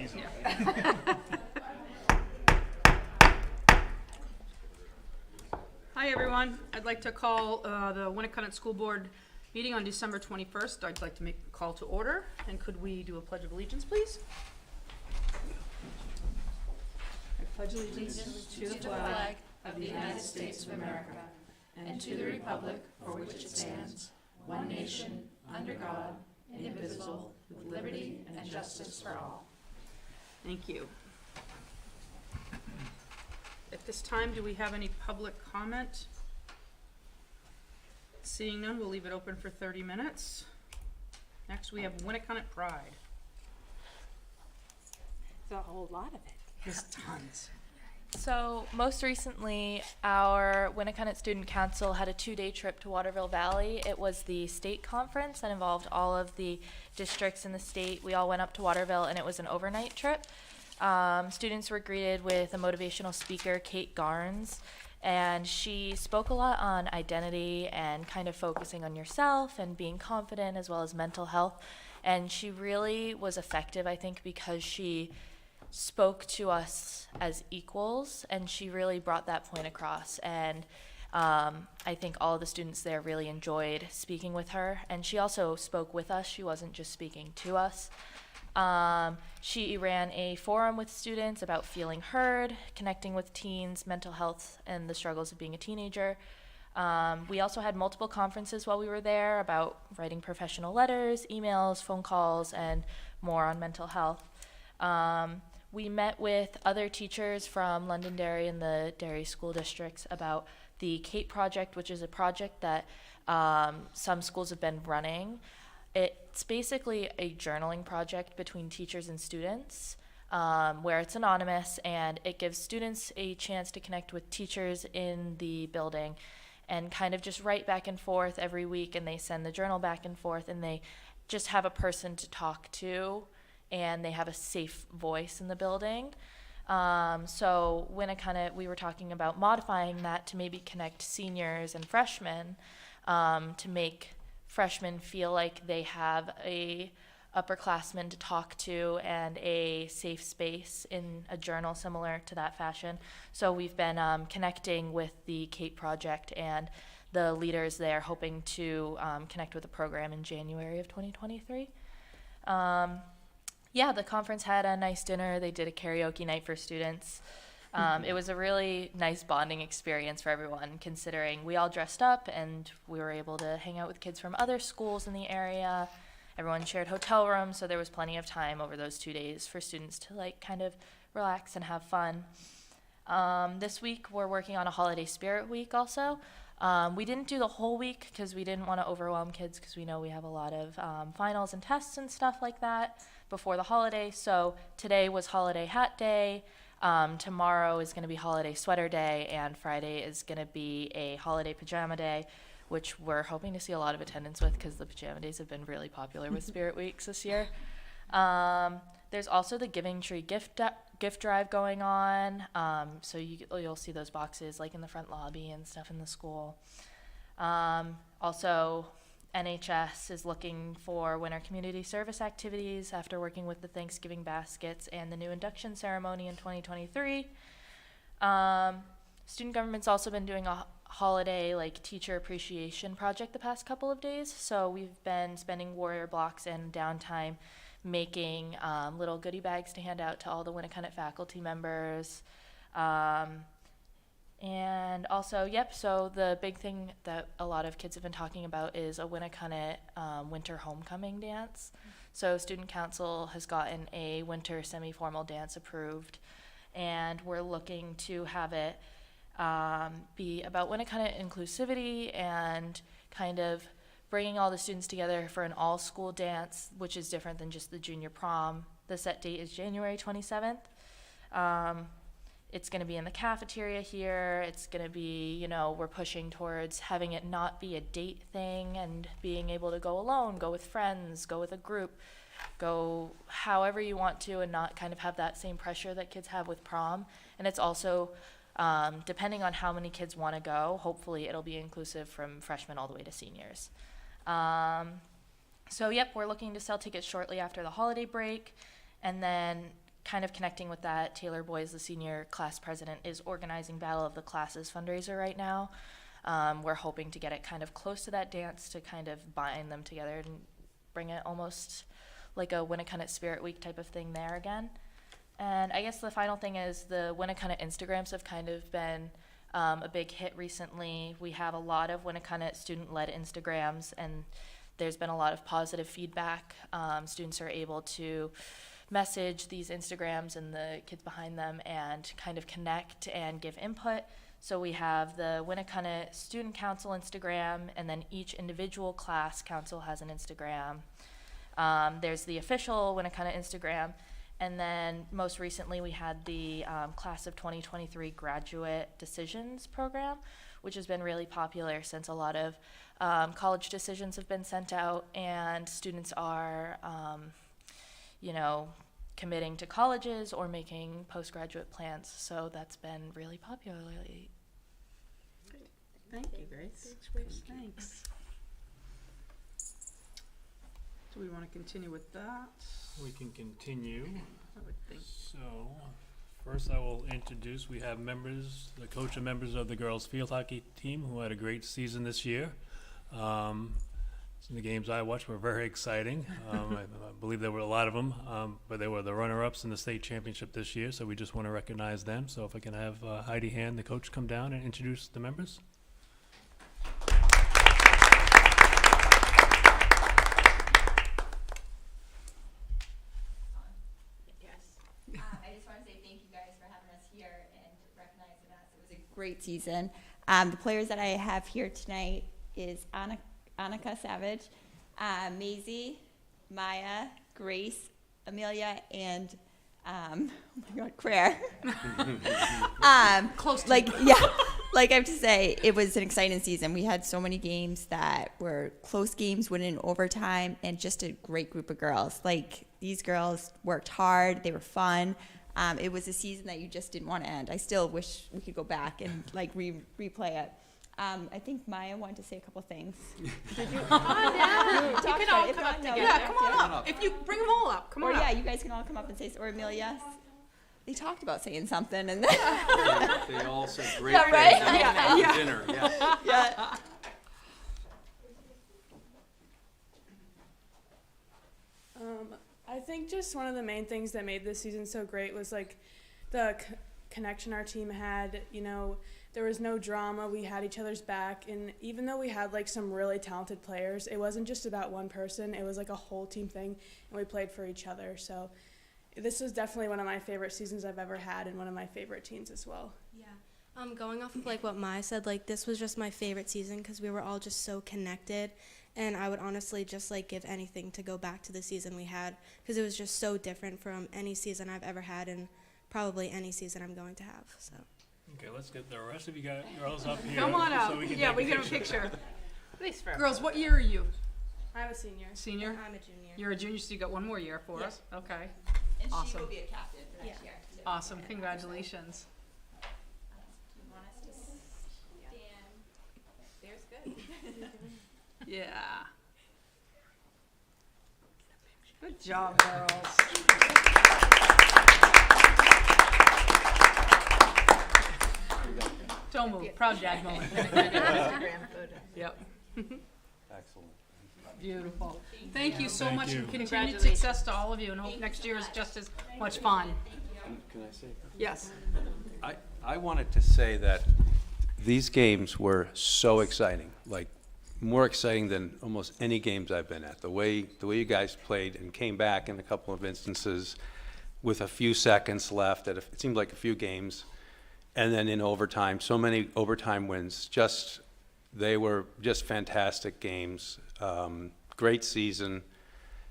amazing. Hi, everyone. I'd like to call the Winnacunnet School Board meeting on December 21st. I'd like to make a call to order. And could we do a Pledge of Allegiance, please? I pledge allegiance to the flag of the United States of America and to the republic for which it stands, one nation, under God, indivisible, with liberty and justice for all. Thank you. At this time, do we have any public comment? Seeing none, we'll leave it open for 30 minutes. Next, we have Winnacunnet Pride. There's a whole lot of it. There's tons. So most recently, our Winnacunnet Student Council had a 2-day trip to Waterville Valley. It was the state conference that involved all of the districts in the state. We all went up to Waterville, and it was an overnight trip. Students were greeted with a motivational speaker, Kate Garnes, and she spoke a lot on identity and kind of focusing on yourself and being confident, as well as mental health. And she really was effective, I think, because she spoke to us as equals, and she really brought that point across. And I think all of the students there really enjoyed speaking with her, and she also spoke with us. She wasn't just speaking to us. She ran a forum with students about feeling heard, connecting with teens, mental health, and the struggles of being a teenager. We also had multiple conferences while we were there about writing professional letters, emails, phone calls, and more on mental health. We met with other teachers from Londonderry and the Derry school districts about the CAPE project, which is a project that some schools have been running. It's basically a journaling project between teachers and students, where it's anonymous, and it gives students a chance to connect with teachers in the building and kind of just write back and forth every week, and they send the journal back and forth, and they just have a person to talk to, and they have a safe voice in the building. So we were talking about modifying that to maybe connect seniors and freshmen, to make freshmen feel like they have a upperclassmen to talk to and a safe space in a journal similar to that fashion. So we've been connecting with the CAPE project and the leaders there, hoping to connect with the program in January of 2023. Yeah, the conference had a nice dinner. They did a karaoke night for students. It was a really nice bonding experience for everyone, considering we all dressed up and we were able to hang out with kids from other schools in the area. Everyone shared hotel rooms, so there was plenty of time over those 2 days for students to kind of relax and have fun. This week we're working on a holiday spirit week also. We didn't do the whole week because we didn't want to overwhelm kids, because we know we have a lot of finals and tests and stuff like that before the holiday. So today was holiday hat day. Tomorrow is going to be holiday sweater day, and Friday is going to be a holiday pajama day, which we're hoping to see a lot of attendance with, because the pajama days have been really popular with Spirit Weeks this year. There's also the Giving Tree gift drive going on, so you'll see those boxes in the front lobby and stuff in the school. Also, NHS is looking for winter community service activities after working with the Thanksgiving baskets and the new induction ceremony in 2023. Student government's also been doing a holiday teacher appreciation project the past couple of days. So we've been spending warrior blocks and downtime making little goodie bags to hand out to all the Winnacunnet faculty members. And also, so the big thing that a lot of kids have been talking about is a Winnacunnet winter homecoming dance. So Student Council has gotten a winter semi-formal dance approved, and we're looking to have it be about Winnacunnet inclusivity and kind of bringing all the students together for an all-school dance, which is different than just the junior prom. The set date is January 27th. It's going to be in the cafeteria here. It's going to be, we're pushing towards having it not be a date thing and being able to go alone, go with friends, go with a group, go however you want to, and not kind of have that same pressure that kids have with prom. And it's also, depending on how many kids want to go, hopefully it'll be inclusive from freshmen all the way to seniors. So we're looking to sell tickets shortly after the holiday break, and then kind of connecting with that, Taylor Boys, the senior class president, is organizing Battle of the Classes fundraiser right now. We're hoping to get it kind of close to that dance to kind of bind them together and bring it almost like a Winnacunnet Spirit Week type of thing there again. And I guess the final thing is the Winnacunnet Instagrams have kind of been a big hit recently. We have a lot of Winnacunnet student-led Instagrams, and there's been a lot of positive feedback. Students are able to message these Instagrams and the kids behind them and kind of connect and give input. So we have the Winnacunnet Student Council Instagram, and then each individual class council has an Instagram. There's the official Winnacunnet Instagram, and then most recently we had the class of 2023 graduate decisions program, which has been really popular since a lot of college decisions have been sent out and students are, committing to colleges or making postgraduate plans. So that's been really popular lately. Thank you, Grace. Thanks, Grace. Thanks. Do we want to continue with that? We can continue. I would think. So, first I will introduce, we have members, the coach and members of the girls field hockey team who had a great season this year. Some of the games I watched were very exciting. I believe there were a lot of them, but they were the runner-ups in the state championship this year, so we just want to recognize them. So if I can have Heidi Hand, the coach, come down and introduce the members. I just want to say thank you guys for having us here and recognizing us. It was a great season. The players that I have here tonight is Annika Savage, Maisie, Maya, Grace, Amelia, and oh my God, Claire. Close to like yeah, like I have to say, it was an exciting season. We had so many games that were close games, winning in overtime, and just a great group of girls. Like these girls worked hard. They were fun. It was a season that you just didn't want to end. I still wish we could go back and like replay it. I think Maya wanted to say a couple things. Did you? Come on down. You can all come up together. Yeah, come on up. If you bring them all up, come on up. up. Yeah, you guys can all come up and say, or Amelia. They talked about saying something, and then they all said great yeah, right? things Yeah. at dinner. Yeah. Yeah. I think just one of the main things that made this season so great was like the connection our team had. You know, there was no drama. We had each other's back, and even though we had like some really talented players, it wasn't just about one person. It was like a whole team thing, and we played for each other. So this was definitely one of my favorite seasons I've ever had, and one of my favorite teams as well. Yeah. Going off of like what Mai said, like this was just my favorite season because we were all just so connected, and I would honestly just like give anything to go back to the season we had because it was just so different from any season I've ever had and probably any season I'm going to have. So. Okay, let's get the rest of you guys, girls up here. Come on up. So we can yeah, take we get a picture. Girls, what year are you? I'm a senior. Senior? I'm a junior. You're a junior, so you got one more year for us. Okay. And awesome. she will be a captain for next year. Too. Awesome. Congratulations. Do you want us to stand? There's good. Yeah. Good job, girls. Don't move. Proud dad moment. Yep. Excellent. Beautiful. Thank you so Thank much, you. and continued success to all of you, and hope next year is just as much fun. Can I say? Yes. I wanted to say that these games were so exciting, like more exciting than almost any games I've been at. The way you guys played and came back in a couple of instances with a few seconds left. It seemed like a few games, and then in overtime, so many overtime wins. They were just fantastic games. Great season,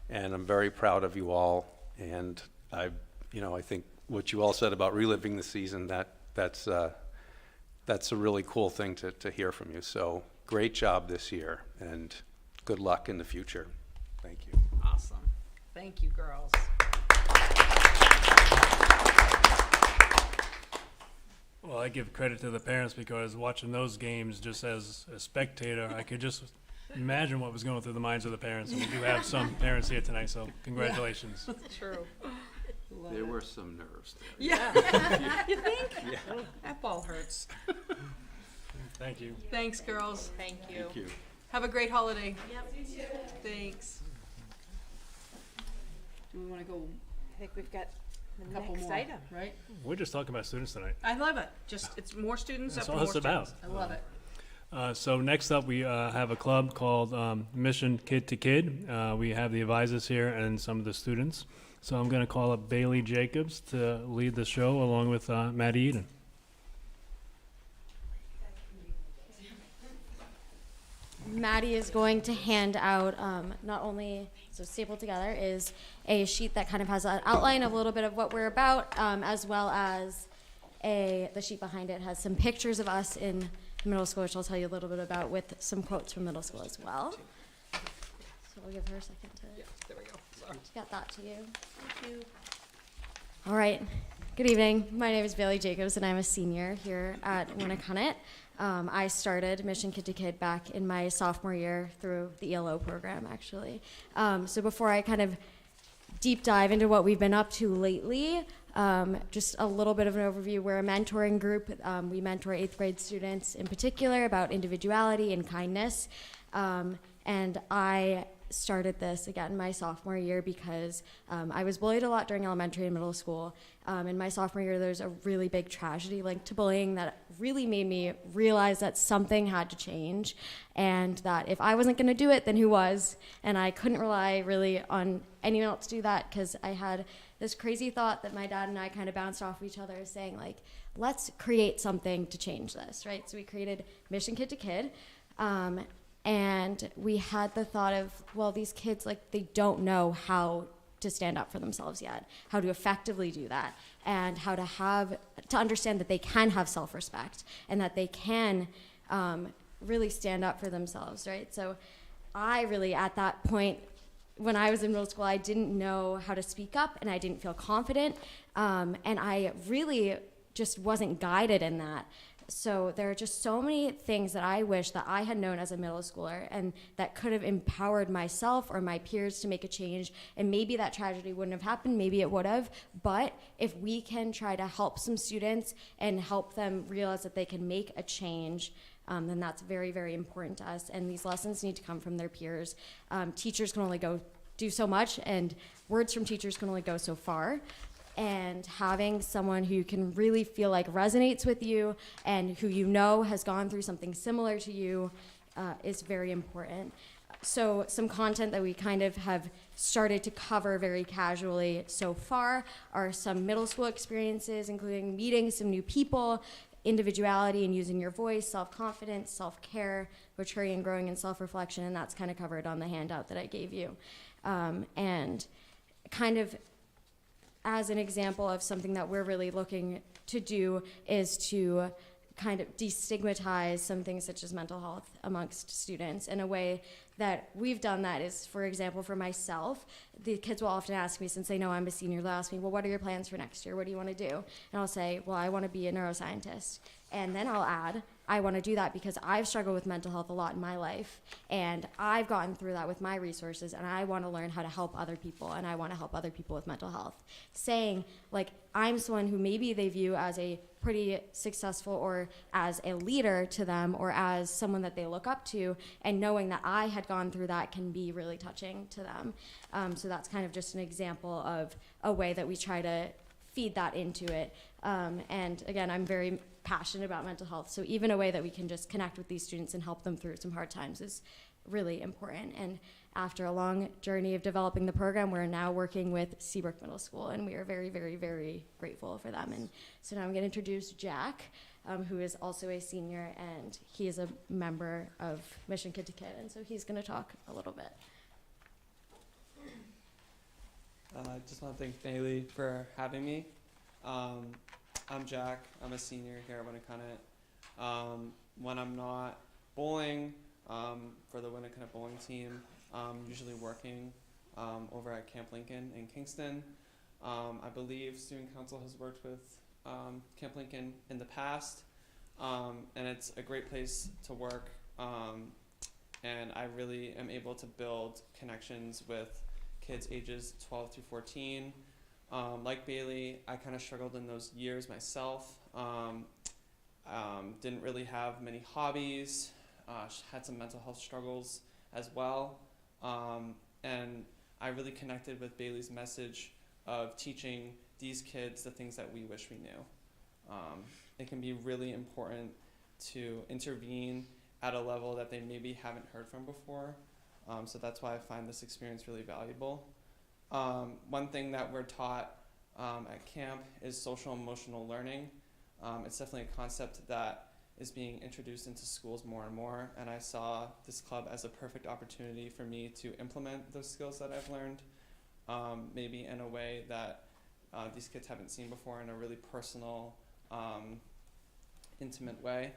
and I'm very proud of you all. And I think what you all said about reliving the season, that's a really cool thing to hear from you. So great job this year, and good luck in the future. Thank you. Awesome. Thank you, girls. Well, I give credit to the parents because watching those games just as a spectator, I could just imagine what was going through the minds of the parents. And we do have some parents here tonight, so congratulations. True. There were some nerves there. Yeah. You think? Yeah. That ball hurts. Thank you. Thanks, girls. Thank you. Thank you. Have a great holiday. Yep, you too. Thanks. Do we want to go I think we've got a the couple next more? item. Right? We're just talking about students tonight. I love it. Just, it's more students That's up for all more it's about. students. I love it. So next up, we have a club called Mission Kid to Kid. We have the advisors here and some of the students. So I'm going to call up Bailey Jacobs to lead the show along with Maddie Eden. Maddie is going to hand out not only, so stapled together is a sheet that kind of has an outline of a little bit of what we're about, as well as the sheet behind it has some pictures of us in middle school, which I'll tell you a little bit about with some quotes from middle school as well. So we'll give her a second to There we go. Sorry. get that to you. Thank you. All right. Good evening. My name is Bailey Jacobs, and I'm a senior here at Winnacunnet. I started Mission Kid to Kid back in my sophomore year through the ELO program, actually. So before I kind of deep dive into what we've been up to lately, just a little bit of an overview. We're a mentoring group. We mentor 8th grade students in particular about individuality and kindness. And I started this again my sophomore year because I was bullied a lot during elementary and middle school. In my sophomore year, there's a really big tragedy linked to bullying that really made me realize that something had to change, and that if I wasn't going to do it, then who was? And I couldn't rely really on anyone else to do that, because I had this crazy thought that my dad and I kind of bounced off of each other, saying like, let's create something to change this, right? So we created Mission Kid to Kid. And we had the thought of, well, these kids, like, they don't know how to stand up for themselves yet, how to effectively do that, and how to understand that they can have self-respect and that they can really stand up for themselves, right? So I really, at that point, when I was in middle school, I didn't know how to speak up, and I didn't feel confident, and I really just wasn't guided in that. So there are just so many things that I wish that I had known as a middle schooler, and that could have empowered myself or my peers to make a change. And maybe that tragedy wouldn't have happened, maybe it would have. But if we can try to help some students and help them realize that they can make a change, then that's very, very important to us. And these lessons need to come from their peers. Teachers can only go do so much, and words from teachers can only go so far. And having someone who you can really feel like resonates with you and who you know has gone through something similar to you is very important. So some content that we kind of have started to cover very casually so far are some middle school experiences, including meeting some new people, individuality and using your voice, self-confidence, self-care, maturing and growing in self-reflection, and that's kind of covered on the handout that I gave you. And kind of as an example of something that we're really looking to do is to kind of destigmatize some things such as mental health amongst students. In a way that we've done that is, for example, for myself, the kids will often ask me, since they know I'm a senior, they'll ask me, well, what are your plans for next year? What do you want to do? And I'll say, well, I want to be a neuroscientist. And then I'll add, I want to do that because I've struggled with mental health a lot in my life, and I've gotten through that with my resources, and I want to learn how to help other people, and I want to help other people with mental health. Saying, like, I'm someone who maybe they view as a pretty successful or as a leader to them or as someone that they look up to, and knowing that I had gone through that can be really touching to them. So that's kind of just an example of a way that we try to feed that into it. And again, I'm very passionate about mental health, so even a way that we can just connect with these students and help them through some hard times is really important. And after a long journey of developing the program, we're now working with Seabrook Middle School, and we are very, very, very grateful for them. And so now I'm going to introduce Jack, who is also a senior, and he is a member of Mission Kid to Kid, and so he's going to talk a little bit. I just want to thank Bailey for having me. I'm Jack. I'm a senior here at Winnacunnet. When I'm not bowling for the Winnacunnet bowling team, I'm usually working over at Camp Lincoln in Kingston. I believe Student Council has worked with Camp Lincoln in the past, and it's a great place to work. And I really am able to build connections with kids ages 12 through 14. Like Bailey, I kind of struggled in those years myself. Didn't really have many hobbies, had some mental health struggles as well. And I really connected with Bailey's message of teaching these kids the things that we wish we knew. It can be really important to intervene at a level that they maybe haven't heard from before. So that's why I find this experience really valuable. One thing that we're taught at camp is social emotional learning. It's definitely a concept that is being introduced into schools more and more, and I saw this club as a perfect opportunity for me to implement those skills that I've learned, maybe in a way that these kids haven't seen before, in a really personal, intimate way.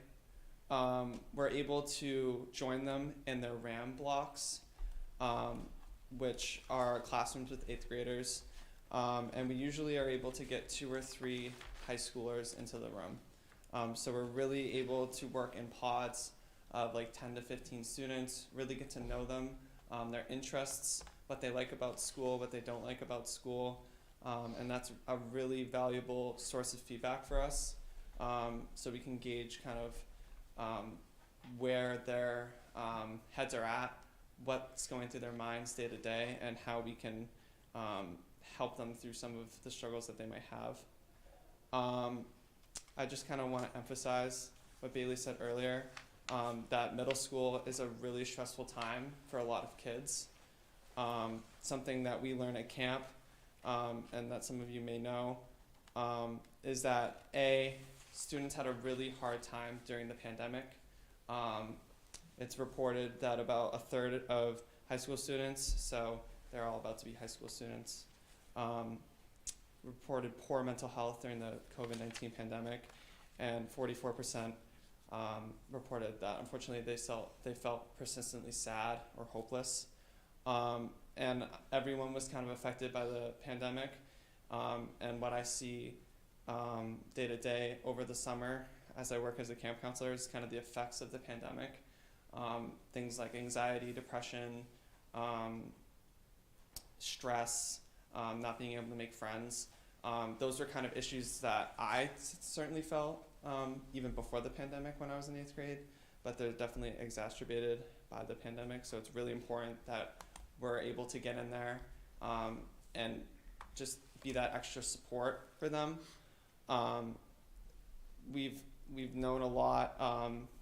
We're able to join them in their RAM blocks, which are classrooms with 8th graders, and we usually are able to get 2 or 3 high schoolers into the room. So we're really able to work in pods of like 10 to 15 students, really get to know them, their interests, what they like about school, what they don't like about school, and that's a really valuable source of feedback for us, so we can gauge kind of where their heads are at, what's going through their minds day to day, and how we can help them through some of the struggles that they might have. I just kind of want to emphasize what Bailey said earlier, that middle school is a really stressful time for a lot of kids. Something that we learn at camp, and that some of you may know, is that students had a really hard time during the pandemic. It's reported that about 1/3 of high school students, so they're all about to be high school students, reported poor mental health during the COVID-19 pandemic, and 44% reported that unfortunately they felt persistently sad or hopeless. And everyone was kind of affected by the pandemic, and what I see day to day over the summer as I work as a camp counselor is kind of the effects of the pandemic. Things like anxiety, depression, stress, not being able to make friends. Those are kind of issues that I certainly felt even before the pandemic when I was in 8th grade, but they're definitely exacerbated by the pandemic. So it's really important that we're able to get in there and just be that extra support for them. We've known a lot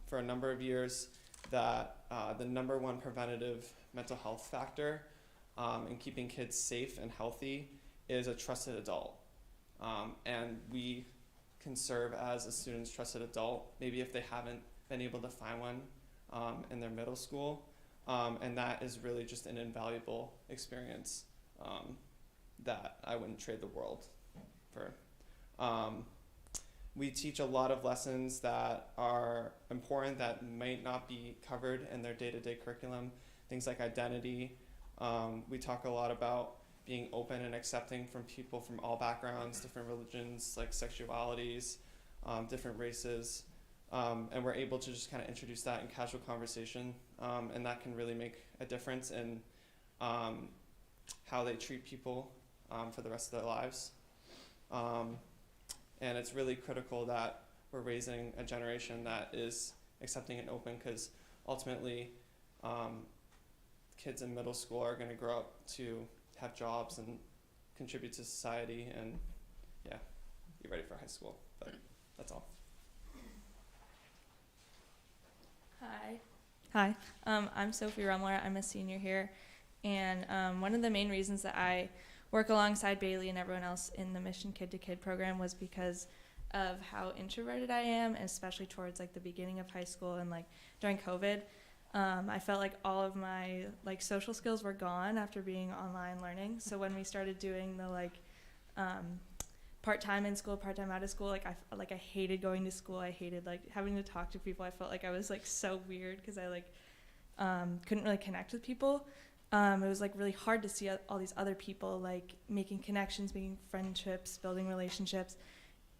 for a number of years that the #1 preventative mental health factor in keeping kids safe and healthy is a trusted adult. And we can serve as a student's trusted adult, maybe if they haven't been able to find one in their middle school. And that is really just an invaluable experience that I wouldn't trade the world for. We teach a lot of lessons that are important that might not be covered in their day-to-day curriculum. Things like identity. We talk a lot about being open and accepting from people from all backgrounds, different religions, like sexualities, different races. And we're able to just kind of introduce that in casual conversation. And that can really make a difference in how they treat people for the rest of their lives. And it's really critical that we're raising a generation that is accepting and open, because ultimately kids in middle school are going to grow up to have jobs and contribute to society and, yeah, be ready for high school. But that's all. Hi. I'm Sophie Rumler. I'm a senior here. And one of the main reasons that I work alongside Bailey and everyone else in the Mission Kid to Kid program was because of how introverted I am, and especially towards like the beginning of high school and like during COVID. I felt like all of my like social skills were gone after being online learning. So when we started doing the like part-time in school, part-time out of school, I hated going to school. I hated like having to talk to people. I felt like I was like so weird because I like couldn't really connect with people. It was like really hard to see all these other people like making connections, making friendships, building relationships,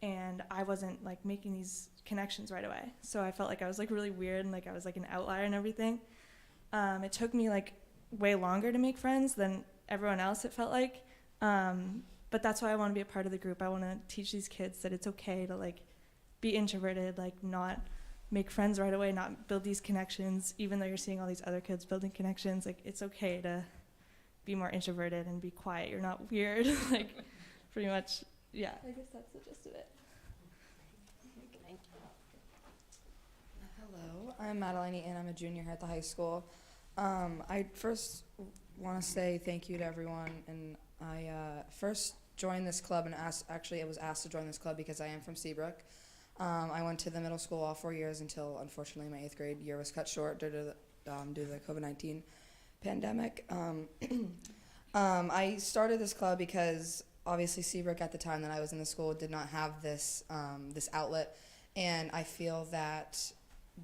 and I wasn't like making these connections right away. So I felt like I was like really weird and like I was like an outlier and everything. It took me like way longer to make friends than everyone else, it felt like. but that's why I want to be a part of the group. I want to teach these kids that it's okay to like be introverted, like not make friends right away, not build these connections, even though you're seeing all these other kids building connections. Like, it's okay to be more introverted and be quiet. You're not weird. Like, pretty much, yeah. I guess that's the gist of it. Hello, I'm Madeline and I'm a junior here at the high school. I first want to say thank you to everyone, and I first joined this club and I was asked to join this club because I am from Seabrook. I went to the middle school all 4 years until, unfortunately, my 8th grade year was cut short due to the COVID-19 pandemic. I started this club because obviously Seabrook at the time that I was in the school did not have this outlet, and I feel that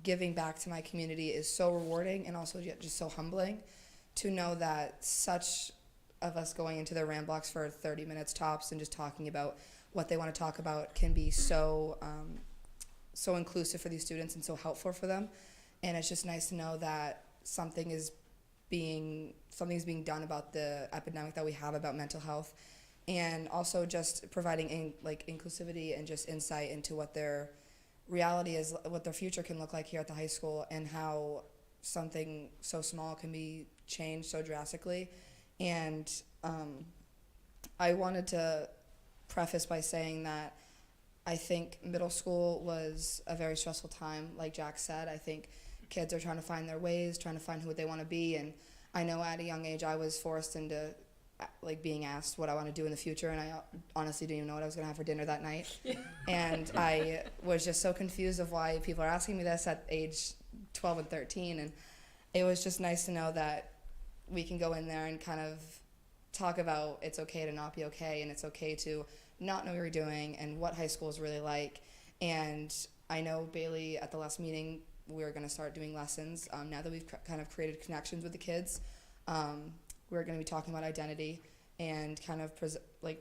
giving back to my community is so rewarding and also just so humbling to know that such of us going into their RAM blocks for 30 minutes tops and just talking about what they want to talk about can be so inclusive for these students and so helpful for them. And it's just nice to know that something's being done about the epidemic that we have about mental health, and also just providing inclusivity and just insight into what their reality is, what their future can look like here at the high school, and how something so small can be changed so drastically. And I wanted to preface by saying that I think middle school was a very stressful time. Like Jack said, I think kids are trying to find their ways, trying to find who they want to be. And I know at a young age I was forced into being asked what I want to do in the future, and I honestly didn't even know what I was going to have for dinner that night. And I was just so confused of why people are asking me this at age 12 and 13. And it was just nice to know that we can go in there and kind of talk about it's okay to not be okay, and it's okay to not know what you're doing and what high school is really like. And I know Bailey at the last meeting, we're going to start doing lessons. Now that we've kind of created connections with the kids, we're going to be talking about identity and kind of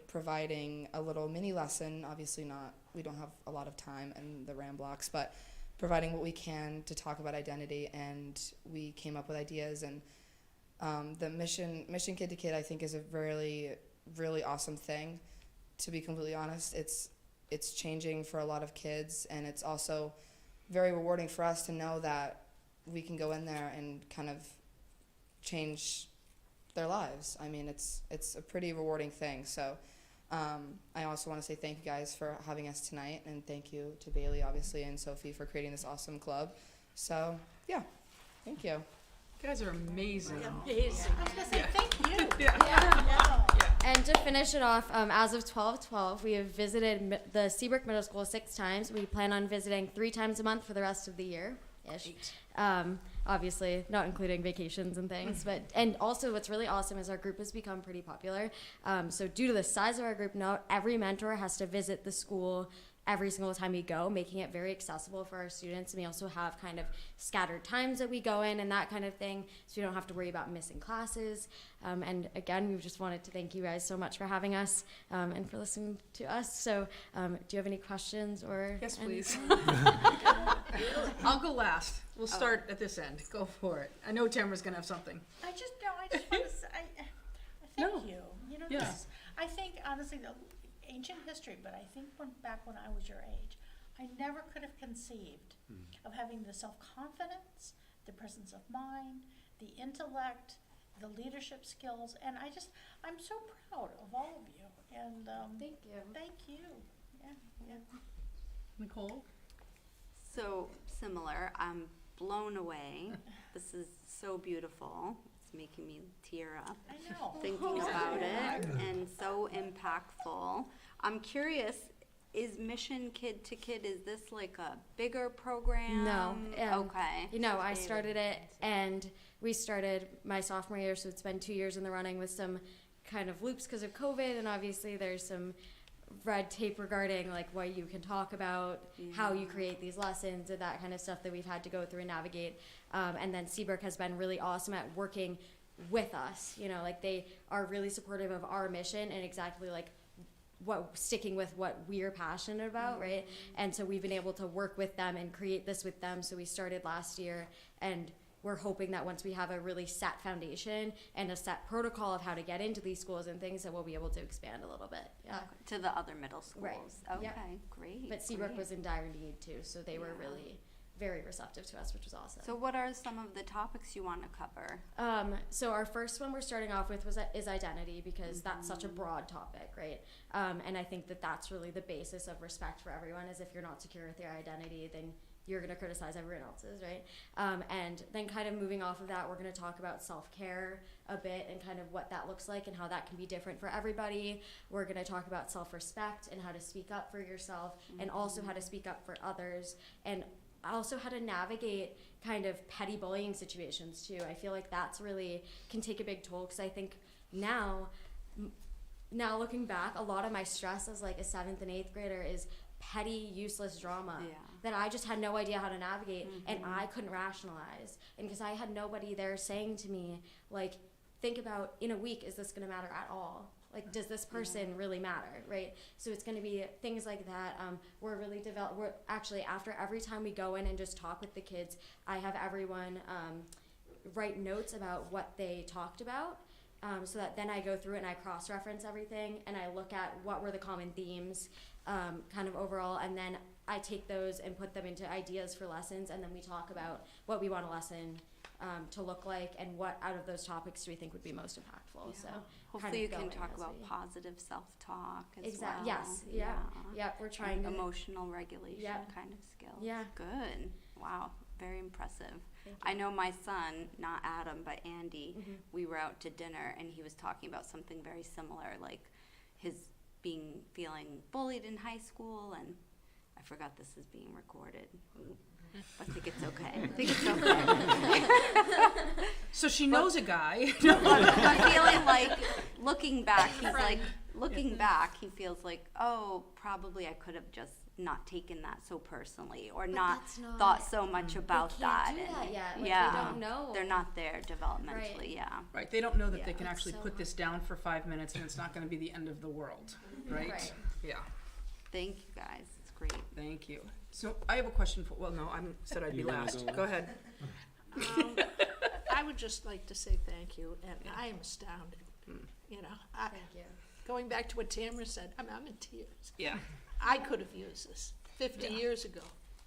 providing a little mini lesson. Obviously we don't have a lot of time in the RAM blocks, but providing what we can to talk about identity. And we came up with ideas, and the Mission Kid to Kid, I think, is a really, really awesome thing. To be completely honest, it's changing for a lot of kids, and it's also very rewarding for us to know that we can go in there and kind of change their lives. I mean, it's a pretty rewarding thing. So I also want to say thank you guys for having us tonight, and thank you to Bailey, obviously, and Sophie for creating this awesome club. So yeah, thank you. You guys are amazing. Amazing. I was going to say thank you. And to finish it off, as of 12/12, we have visited the Seabrook Middle School 6 times. We plan on visiting 3 times a month for the rest of the year-ish. Obviously, not including vacations and things. And also what's really awesome is our group has become pretty popular. So due to the size of our group, not every mentor has to visit the school every single time we go, making it very accessible for our students. And we also have kind of scattered times that we go in and that kind of thing, so we don't have to worry about missing classes. And again, we just wanted to thank you guys so much for having us and for listening to us. So do you have any questions or Yes, please. Really? I'll go last. We'll start at this end. Go for it. I know Tamara's going to have something. I just want to say, thank you. You know, Yeah. I think, honestly, the ancient history, but I think back when I was your age, I never could have conceived of having the self-confidence, the presence of mind, the intellect, the leadership skills, and I'm so proud of all of you. And Thank you. Thank you. Yeah. Nicole? So similar. I'm blown away. This is so beautiful. It's making me tear up I know. thinking about it, and so impactful. I'm curious, is Mission Kid to Kid, is this like a bigger program? No. Okay. You know, I started it, and we started my sophomore year, so it's been 2 years in the running with some kind of loops because of COVID, and obviously there's some red tape regarding like what you can talk about, how you create these lessons, and that kind of stuff that we've had to go through and navigate. And then Seabrook has been really awesome at working with us. You know, like they are really supportive of our mission and exactly like sticking with what we're passionate about, right? And so we've been able to work with them and create this with them. So we started last year, and we're hoping that once we have a really set foundation and a set protocol of how to get into these schools and things, that we'll be able to expand a little bit. Yeah. To the other middle schools. Right. Okay, Yep. great. But Seabrook great. was in dire need too, so they were Yeah. really very receptive to us, which was awesome. So what are some of the topics you want to cover? So our first one we're starting off with is identity, because that's such a broad topic, right? And I think that that's really the basis of respect for everyone, is if you're not secure with your identity, then you're going to criticize everyone else's, right? And then kind of moving off of that, we're going to talk about self-care a bit and kind of what that looks like and how that can be different for everybody. We're going to talk about self-respect and how to speak up for yourself, and also how to speak up for others, and also how to navigate kind of petty bullying situations too. I feel like that's really can take a big toll, because I think now looking back, a lot of my stress as like a 7th and 8th grader is petty, useless drama that I just had no idea how to navigate, and I couldn't rationalize. And because I had nobody there saying to me, like, think about, in a week, is this going to matter at all? Like, does this person really matter, right? So it's going to be things like that. We're actually, after every time we go in and just talk with the kids, I have everyone write notes about what they talked about, so that then I go through it and I cross-reference everything, and I look at what were the common themes kind of overall, and then I take those and put them into ideas for lessons, and then we talk about what we want a lesson to look like, and what out of those topics do we think would be most impactful. Yeah. So Hopefully kind of you can going talk as about we- positive self-talk as well. Yes. Yeah. We're trying to emotional regulation Yeah. kind of skills. Yeah. Good. Wow. Very impressive. Thank I know my son, not Adam, but Andy, Mhm. we were out to dinner and he was talking about something very similar, like his feeling bullied in high school, and I forgot this is being recorded. I think it's okay. I think it's okay. So she knows a guy. I'm feeling like, looking back, he feels like, oh, probably I could have just not taken that so personally, or not that's not- thought so much about can't that. do and that yet. Like, they yeah, don't know. they're not there developmentally. Right. Yeah. Right, they don't know that Yeah. they can It's actually so put this down for 5 minutes and it's not gonna be the end of the world, right? Right. Yeah, Thank you guys. It's great. thank you. So I have a question for, well, no, I said I'd be You wanna last. go? Go ahead. I would just like to say thank you, and I am astounded. You know, Thank you. going back to what Tamara said, I'm in tears. Yeah. I could have used this 50 Yeah. years ago,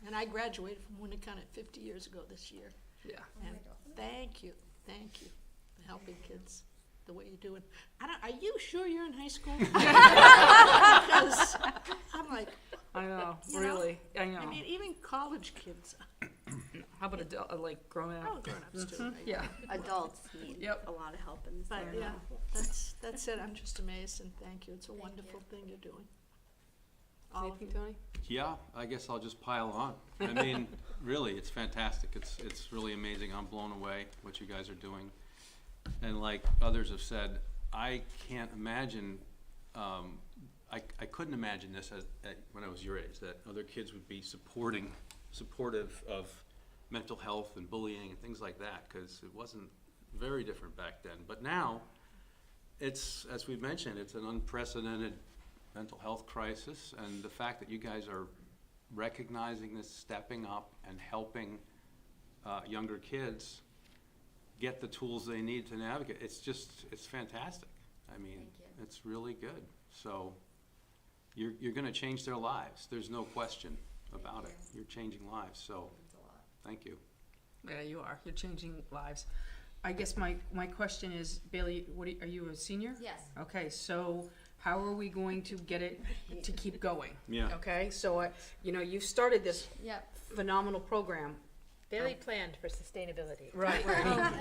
and I graduated from Winnacunnet 50 years ago this year. Yeah. And thank you for helping kids the way you're doing. Are you sure you're in high school? Because I'm like, I know, You know? really, I know. I mean, even college kids, How about like grown oh, up? grown-ups too. right? Yeah. Adults need Yep. a lot of help in this But area. yeah, that's it. I'm just amazed, and thank you. It's a wonderful thing you're doing. All of you. Anything, Tony? Yeah, I guess I'll just pile on. I mean, really, it's fantastic. It's really amazing. I'm blown away what you guys are doing. And like others have said, I can't imagine, I couldn't imagine this when I was your age, that other kids would be supportive of mental health and bullying and things like that, because it wasn't very different back then. But now, it's, as we've mentioned, it's an unprecedented mental health crisis, and the fact that you guys are recognizing this, stepping up, and helping younger kids get the tools they need to navigate, it's fantastic. I mean, Thank you. it's really good. So you're gonna change their lives. There's no question about it. You're changing lives, so thank you. Yeah, you are. You're changing lives. I guess my question is, Bailey, are you a senior? Yes. Okay, so how are we going to get it to keep going? Yeah. Okay, so you've started this Yep. phenomenal program. Very planned for sustainability. Right.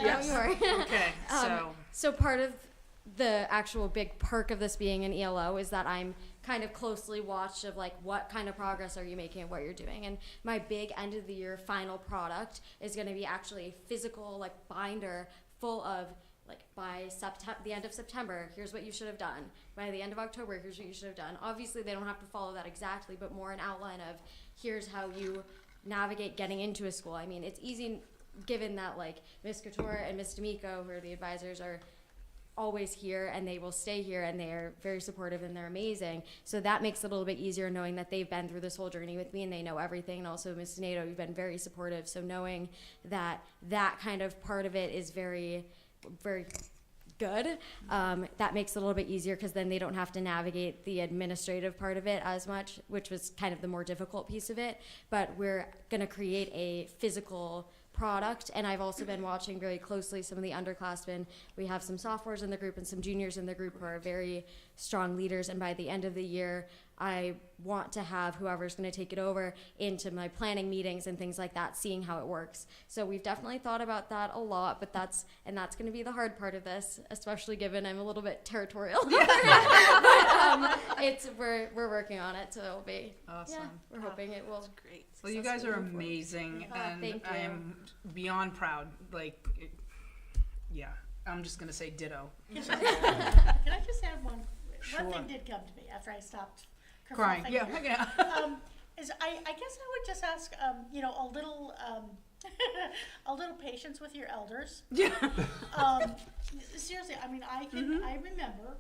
Yes. Okay, So part of the actual big perk of this being an ELO is that I'm kind of closely watched of like what kind of progress are you making and what you're doing. And my big end of the year final product is going to be actually a physical like binder full of like by the end of September, here's what you should have done. By the end of October, here's what you should have done. Obviously, they don't have to follow that exactly, but more an outline of here's how you navigate getting into a school. I mean, it's easy given that like Ms. Couture and Ms. D'Amico, who are the advisors, are always here and they will stay here and they're very supportive and they're amazing. So that makes it a little bit easier knowing that they've been through this whole journey with me and they know everything. And also Ms. Nato, you've been very supportive. So knowing that that kind of part of it is very, very good, that makes it a little bit easier because then they don't have to navigate the administrative part of it as much, which was kind of the more difficult piece of it. But we're going to create a physical product, and I've also been watching very closely some of the underclassmen. We have some sophomores in the group and some juniors in the group who are very strong leaders, and by the end of the year I want to have whoever's going to take it over into my planning meetings and things like that, seeing how it works. So we've definitely thought about that a lot, but that's going to be the hard part of this, especially given I'm a little bit territorial. But we're working on it, so it'll be Awesome. Yeah, we're hoping it will. That's great. Well, you guys are successfully move forward. amazing, and thank I you. am beyond proud. Yeah, I'm just gonna say ditto. Can I just add one? Sure. One thing did come to me after I stopped Crying. kerfuffing. Yeah. Is I guess I would just ask, a little, a little patience with your elders. Yeah. Seriously, I mean, I remember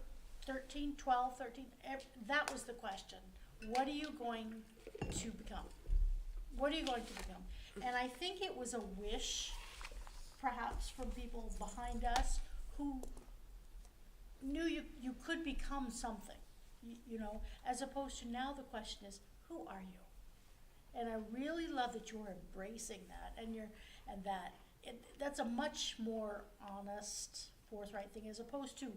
13, 12, 13, that was the question. What are you going to become? What are you going to become? And I think it was a wish, perhaps, from people behind us who knew you could become something, as opposed to now the question is, who are you? And I really love that you're embracing that, that's a much more honest, forthright thing, as opposed to,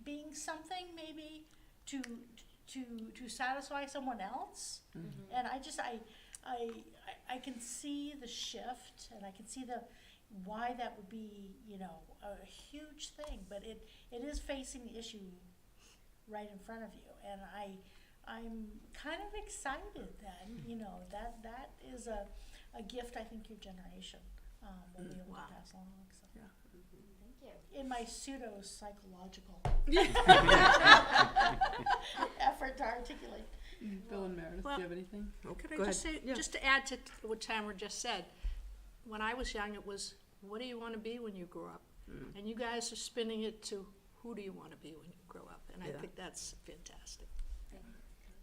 being something maybe to satisfy someone else. Mm-hmm. And I can see the shift, and I can see why that would be, a huge thing, but it is facing the issue right in front of you, and I'm kind of excited then, that is a gift I think your generation will be able to pass along. So. Yeah. Thank you. In my pseudo-psychological effort to articulate. Bill and Meredith, Well, do you have anything? Could Go I just ahead. say, Yeah. just to add to what Tamara just said, when I was young, it was, what do you want to be when you grow up? And you guys are spinning it to, who do you want to be when you grow up? And I think that's fantastic.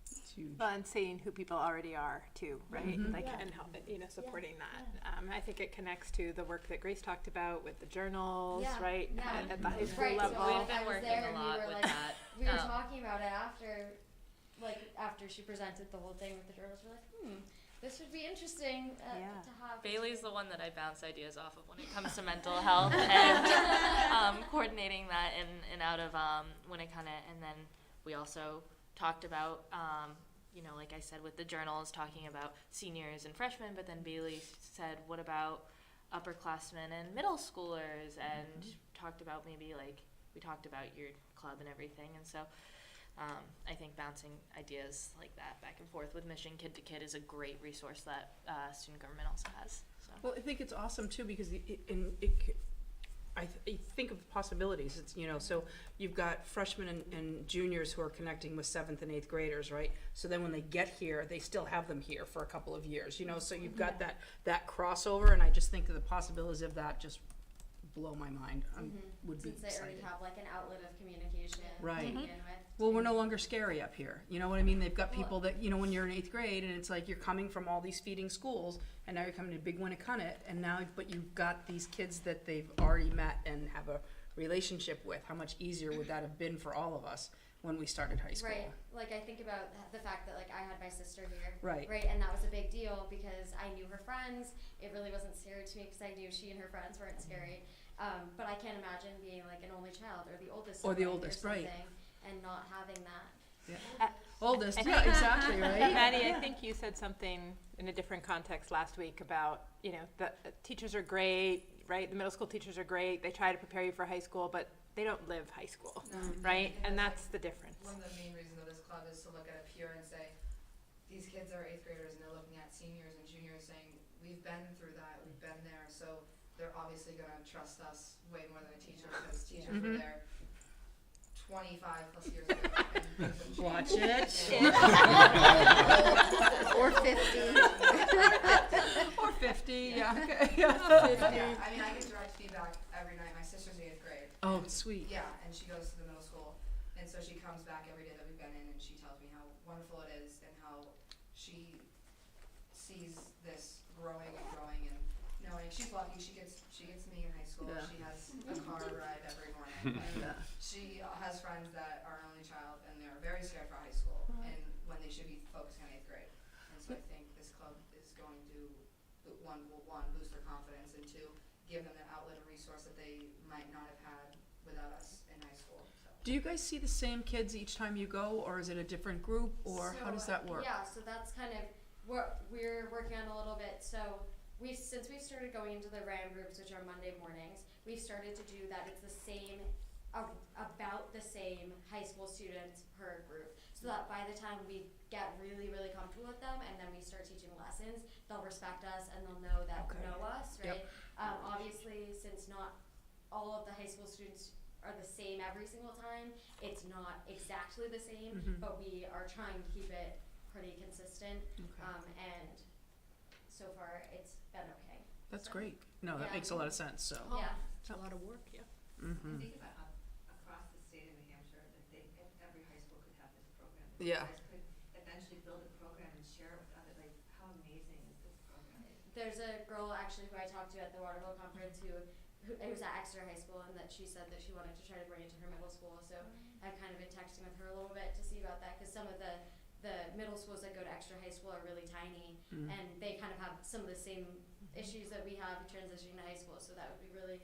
It's huge. Well, and seeing who people already are too, right? Mhm. Like, Yeah. and help, supporting that. I think it connects to the work that Grace talked about with the journals, Yeah, right? yeah. At the high school Right, level. so We've been I was working there a and lot we were with like, that. we were talking about it after she presented the whole thing with the journals. We're like, this would be interesting Yeah. to have. Bailey's the one that I bounce ideas off of when it comes to mental health and coordinating that in and out of Winnacunnet. And then we also talked about, like I said, with the journals, talking about seniors and freshmen, but then Bailey said, what about upperclassmen and middle schoolers? And talked about we talked about your club and everything. And so I think bouncing ideas like that back and forth with Mission Kid to Kid is a great resource that student government also has. So. Well, I think it's awesome too because I think of possibilities. It's so you've got freshmen and juniors who are connecting with 7th and 8th graders, right? So then when they get here, they still have them here for a couple of years, So you've got that crossover, and I just think that the possibilities of that just blow my mind. Would be Since they excited. already have like an outlet of communication Right. to begin with. Well, we're no longer scary up here. You know what I mean? They've got people that, when you're in 8th grade and it's like you're coming from all these feeding schools and now you're coming to Big Winnacunnet but you've got these kids that they've already met and have a relationship with. How much easier would that have been for all of us when we started high school? Right. Like I think about the fact that I had my sister here. Right. Right. And that was a big deal because I knew her friends. It really wasn't scary to me because I knew she and her friends weren't scary. But I can't imagine being like an only child or the oldest. Or the sibling oldest, or right. something and not having that. Yeah. Oldest, yeah, exactly, right? Maddie, I think you said something in a different context last week about, the teachers are great, right? The middle school teachers are great. They try to prepare you for high school, but they don't live high school, right? And that's the difference. One of the main reasons of this club is to look at it pure and say, these kids are 8th graders and they're looking at seniors and juniors saying, we've been through that, we've been there, so they're obviously going to trust us way more than a teacher because teachers were there 25 plus years ago. And things have Watch changed. it. Or 50. Or 50, yeah. Okay. Yeah, I mean, I get direct feedback every night. My sister's in 8th grade. Oh, sweet. Yeah, and she goes to the middle school, and so she comes back every day that we've been in, and she tells me how wonderful it is and how she sees this growing and knowing she's lucky. She gets me in high school. Yeah. She has a car ride every morning. And Yeah. she has friends that are an only child, and they're very scared for high school, and when they should be focusing on 8th grade. And so I think this club is going to one boost their confidence, and two, give them an outlet and resource that they might not have had without us in high school. So. Do you guys see the same kids each time you go, or is it a different group, or how does that work? Yeah, so that's kind of what we're working on a little bit. So since we started going into the RAM groups, which are Monday mornings, we've started to do that. It's the same, about the same high school students per group. So that by the time we get really, really comfortable with them and then we start teaching lessons, they'll respect us and they'll know that know us, right? Yep. Obviously, since not all of the high school students are the same every single time, it's not exactly the same, but we are trying to keep it pretty consistent. And so far it's been okay. That's great. No, that makes a lot of sense, so. Yeah. It's a lot of work, yeah. Mm-hmm. Think about across the state of New Hampshire, that every high school could have this program. Yeah. You guys could eventually build a program and share it with others. Like, how amazing is this program? There's a girl actually who I talked to at the Waterville conference who it was at Exeter High School, and that she said that she wanted to try to bring it to her middle school. So I've kind of been texting with her a little bit to see about that, because some of the middle schools that go to Exeter High School are really tiny, and they kind of have some of the same issues that we have transitioning to high school. So that would be really,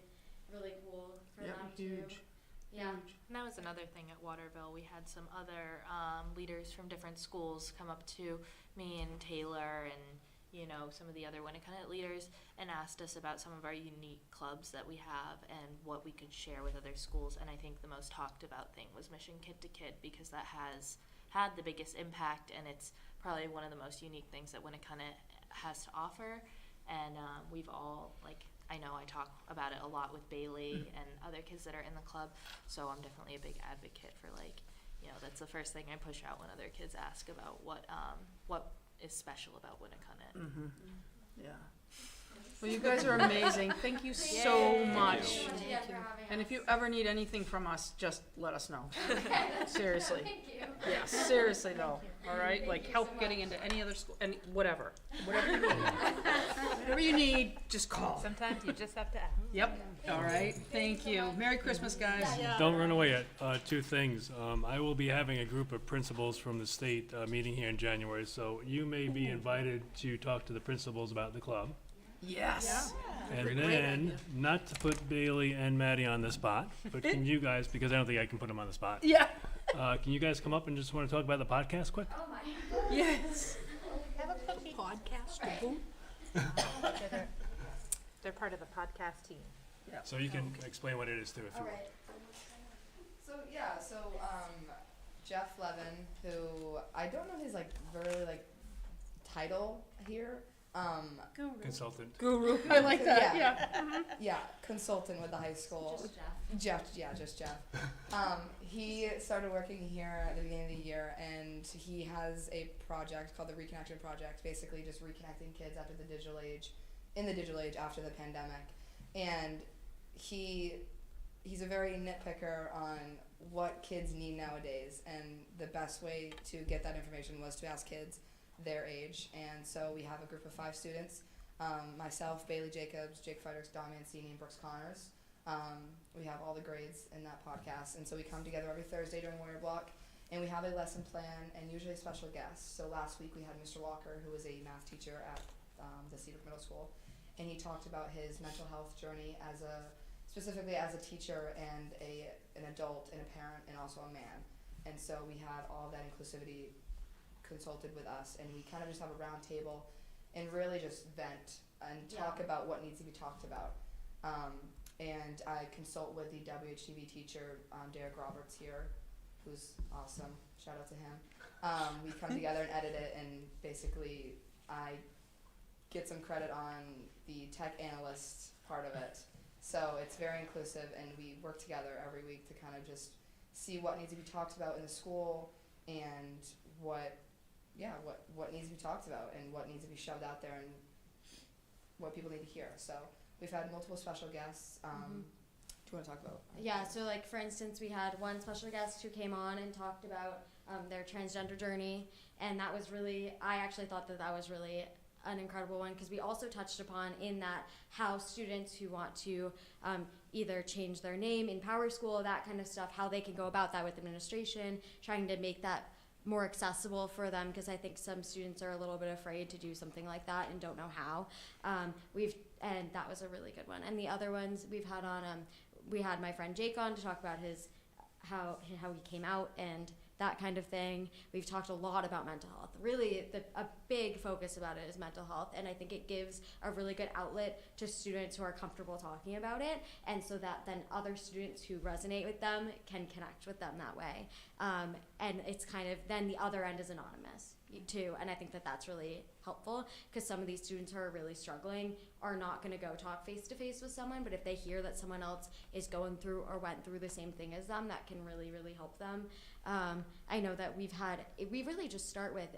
really cool for them huge. to. Yeah. And that was another thing at Waterville. We had some other leaders from different schools come up to me and Taylor and, you know, some of the other Winnacunnet leaders and asked us about some of our unique clubs that we have and what we could share with other schools. And I think the most talked about thing was Mission Kid to Kid, because that has had the biggest impact, and it's probably one of the most unique things that Winnacunnet has to offer. And we've all, like, I know I talk about it a lot with Bailey and other kids that are in the club, so I'm definitely a big advocate for, like, you know, that's the first thing I push out when other kids ask about what is special about Winnacunnet. Yeah. Well, you guys are amazing. Thank you so much. Thank you for having And us. if you ever need anything from us, just let us know. Seriously. Thank you. Yeah, seriously though. All right, like help getting into any other school, any whatever you need. Whatever you need, just call. Sometimes you just have to ask. Yep. All right. Thank you. Merry Christmas, guys. Don't run away yet. Two things. I will be having a group of principals from the state meeting here in January, so you may be invited to talk to the principals about the club. Yes. And then, not to put Bailey and Maddie on the spot, but can you guys, because I don't think I can put them on the spot. Yeah. Can you guys come up and just want to talk about the podcast quick? Oh my. Yes. Have a cookie. Podcast. They're part of the podcast team. So you can explain what it is too, if you All will. right. So Jeff Levin, who I don't know his really title here. Consultant. Guru. I like that. Yeah. Yeah. Yeah, consultant with the high school. Just Jeff. Just Jeff. He started working here at the beginning of the year, and he has a project called the Reconnection Project, basically just reconnecting kids after the digital age, after the pandemic. And he's a very nitpicker on what kids need nowadays, and the best way to get that information was to ask kids their age. And so we have a group of 5 students, myself, Bailey Jacobs, Jake Friedrichs, Dom Mancini, and Brooks Connors. We have all the grades in that podcast, and so we come together every Thursday during Warrior Block, and we have a lesson plan and usually special guests. So last week we had Mr. Walker, who was a math teacher at the Cedar Middle School, and he talked about his mental health journey specifically as a teacher and an adult and a parent and also a man. And so we had all that inclusivity consulted with us, and we kind of just have a round table and really just vent and talk about what needs to be talked about. And I consult with the WHTV teacher, Derek Roberts here, who's awesome. Shout out to him. We come together and edit it, and basically I get some credit on the tech analyst part of it. So it's very inclusive, and we work together every week to kind of just see what needs to be talked about in the school and what needs to be talked about and what needs to be shoved out there and what people need to hear. So we've had multiple special guests. Do you want to talk about? Yeah, so like for instance, we had one special guest who came on and talked about their transgender journey, and that was really, I actually thought that that was really an incredible one, because we also touched upon in that how students who want to either change their name in Power School, that kind of stuff, how they can go about that with administration, trying to make that more accessible for them, because I think some students are a little bit afraid to do something like that and don't know how. And that was a really good one. And the other ones we've had on, we had my friend Jake on to talk about how he came out and that kind of thing. We've talked a lot about mental health. Really, a big focus about it is mental health, and I think it gives a really good outlet to students who are comfortable talking about it, and so that then other students who resonate with them can connect with them that way. And it's kind of, then the other end is anonymous too, and I think that that's really helpful, because some of these students who are really struggling are not going to go talk face to face with someone, but if they hear that someone else is going through or went through the same thing as them, that can really, really help them. I know that we really just start with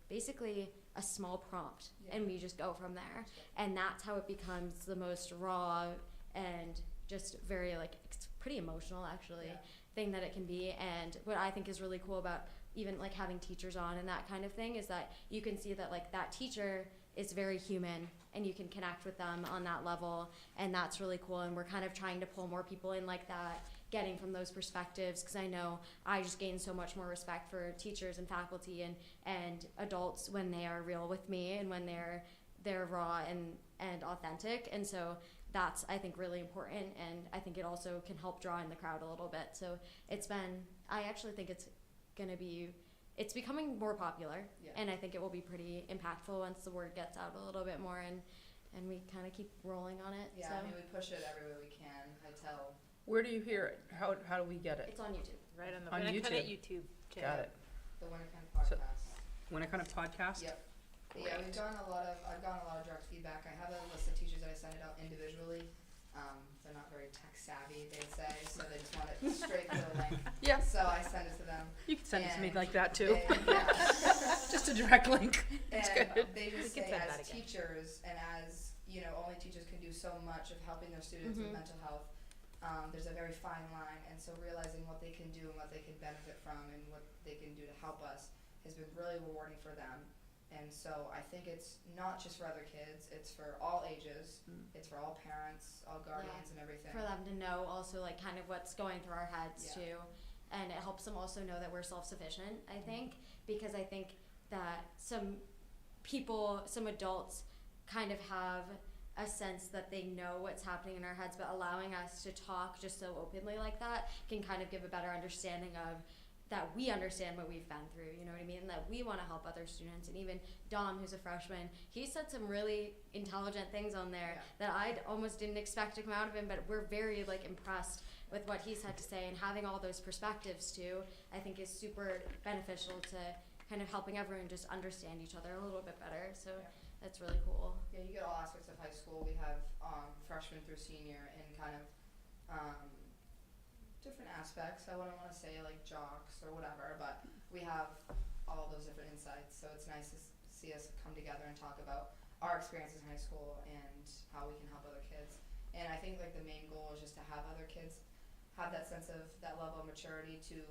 basically a small prompt, and we just go from there, and that's how it becomes the most raw and just very, like, it's pretty emotional actually, thing that it can be. And what I think is really cool about even like having teachers on and that kind of thing is that you can see that like that teacher is very human and you can connect with them on that level, and that's really cool. And we're kind of trying to pull more people in like that, getting from those perspectives, because I know I just gain so much more respect for teachers and faculty and adults when they are real with me and when they're raw and authentic. And so that's, I think, really important, and I think it also can help draw in the crowd a little bit. So I actually think it's becoming more popular, and I think it will be pretty impactful once the word gets out a little bit more, and we kind of keep rolling on it. Yeah, so. I mean, we push it everywhere we can. I tell. Where do you hear it? How do we get it? It's on YouTube. Right on the On Winnacunnet YouTube. YouTube channel. Got it. The Winnacunnet podcast. Winnacunnet podcast? Yep. Yeah, I've gotten a lot of direct feedback. I have a list of teachers that I send it out individually. They're not very tech savvy, they'd say, so they just want it straight to the link. Yeah. So I send it to them. You can send it to me like that too. Yeah. Just a direct link. That's And good. they just We can say, send that as again. teachers and as, you know, only teachers can do so much of helping their students with mental health. There's a very fine line, and so realizing what they can do and what they can benefit from and what they can do to help us has been really rewarding for them. And so I think it's not just for other kids, it's for all ages, it's for all parents, all guardians and everything. For them to know also like kind of what's going through our heads too. And it helps them also know that we're self-sufficient, I think, because I think that some adults kind of have a sense that they know what's happening in our heads, but allowing us to talk just so openly like that can kind of give a better understanding of that we understand what we've been through, you know what I mean? And that we want to help other students. And even Dom, who's a freshman, he said some really intelligent things on there that I almost didn't expect to come out of him, but we're very like impressed with what he's had to say. And having all those perspectives too, I think is super beneficial to kind of helping everyone just understand each other a little bit better. So that's really cool. Yeah, you get all aspects of high school. We have freshman through senior and kind of different aspects. I wouldn't want to say like jocks or whatever, but we have all those different insights. So it's nice to see us come together and talk about our experiences in high school and how we can help other kids. And I think like the main goal is just to have other kids have that sense of that level of maturity to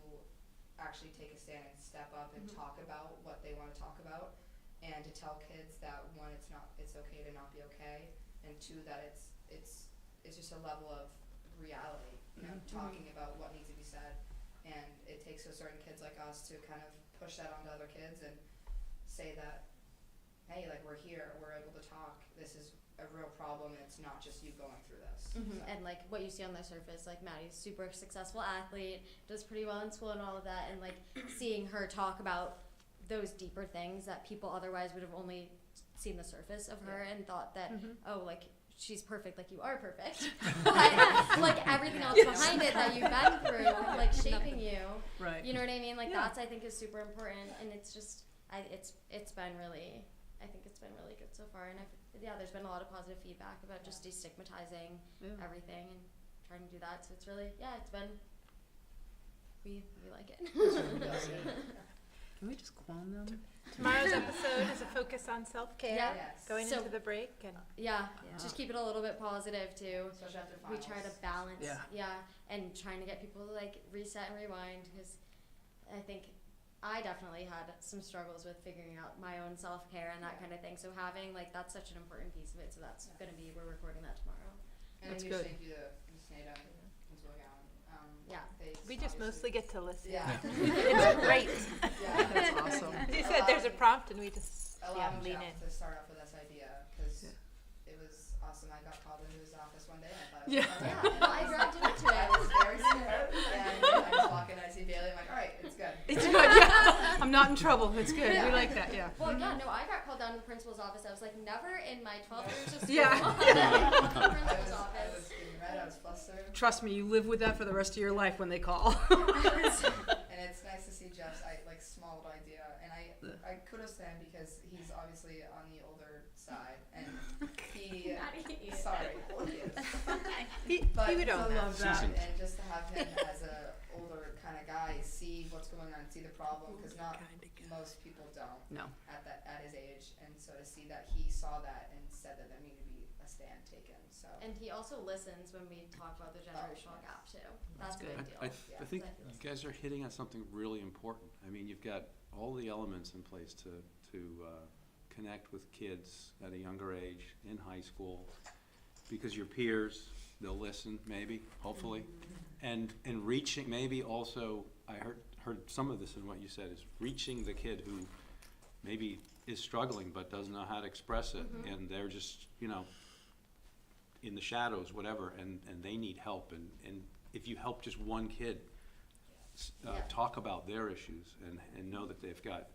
actually take a stand and step up and talk about what they want to talk about, and to tell kids that one, it's okay to not be okay, and two, that it's just a level of reality, you know, talking about what needs to be said. And it takes so certain kids like us to kind of push that onto other kids and say that, hey, like, we're here, we're able to talk, this is a real problem, it's not just you going through this. So. And like what you see on the surface, like Maddie's super successful athlete, does pretty well in school and all of that, and like seeing her talk about those deeper things that people otherwise would have only seen the surface of her and thought that, oh, like, she's perfect, like you are perfect. But like everything else behind it that you've been through, like shaping you. Right. You know what I mean? Like that's, I think, is super important, and it's just, it's been really, I think it's been really good so far, and there's been a lot of positive feedback about just destigmatizing everything and trying to do that. So it's really, it's been, we like it. Can we just clone them? Tomorrow's episode is a focus on self-care, Yeah. going So- into the break, and Yeah, just keep it a little bit positive too. Especially after We finals. try to balance, Yeah. and trying to get people to like reset and rewind, because I think I definitely had some struggles with figuring out my own self-care and that kind of thing. So having like that's such an important piece of it. So that's gonna be we're recording that tomorrow. And That's a huge good. thank you to Ms. Nada and Ms. Wilgown. Yeah. They we just obviously- mostly get to listen. Yeah. It's great. Yeah. That's awesome. As you said, there's a prompt, and we just Allowing lean Jeff in. to start off with this idea, because it was awesome. I got called into his office one day and I thought it was Yeah, well, I dragged him into I it. was very scared, and I just walk in and I see Bailey. I'm like, all right, it's good. It's good, yeah. I'm not in trouble. It's good. Yeah. We like that, yeah. Well, yeah, no, I got called down to the principal's office. I was like, never in my 12 years of school. Yeah. The I principal's was office. getting red. I was flustered. Trust me, you live with that for the rest of your life when they call. And it's nice to see Jeff's small little idea, and I kudos to him because he's obviously on the older side, and he sorry, well, he is. But he would to own love that. that, and just to have him as a older kind of guy see what's going on, see the problem, because not most people don't No. at his age, and so to see that he saw that and said that there needed to be a stand taken, so. And he also listens when we talk about the generational gap too. That's a big deal. I Yeah. think So I you guys are hitting on something really important. I mean, you've got all the elements in place to connect with kids at a younger age in high school, because your peers, they'll listen, maybe, hopefully, and reaching, maybe also, I heard some of this in what you said, is reaching the kid who maybe is struggling but doesn't know how to express it, and they're just, in the shadows, whatever, and they need help, and if you help just one kid talk about their issues and know that they've got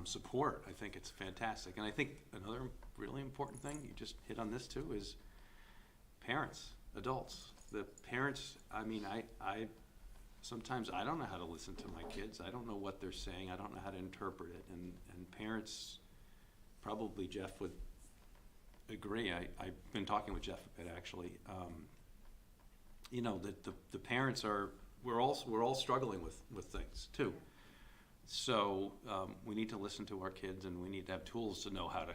support, I think it's fantastic. And I think another really important thing, you just hit on this too, is parents, adults. The parents, I mean, I sometimes I don't know how to listen to my kids. I don't know what they're saying. I don't know how to interpret it. And parents, probably Jeff would agree. I've been talking with Jeff a bit, actually. That the parents we're all struggling with things too. So we need to listen to our kids, and we need to have tools to know how to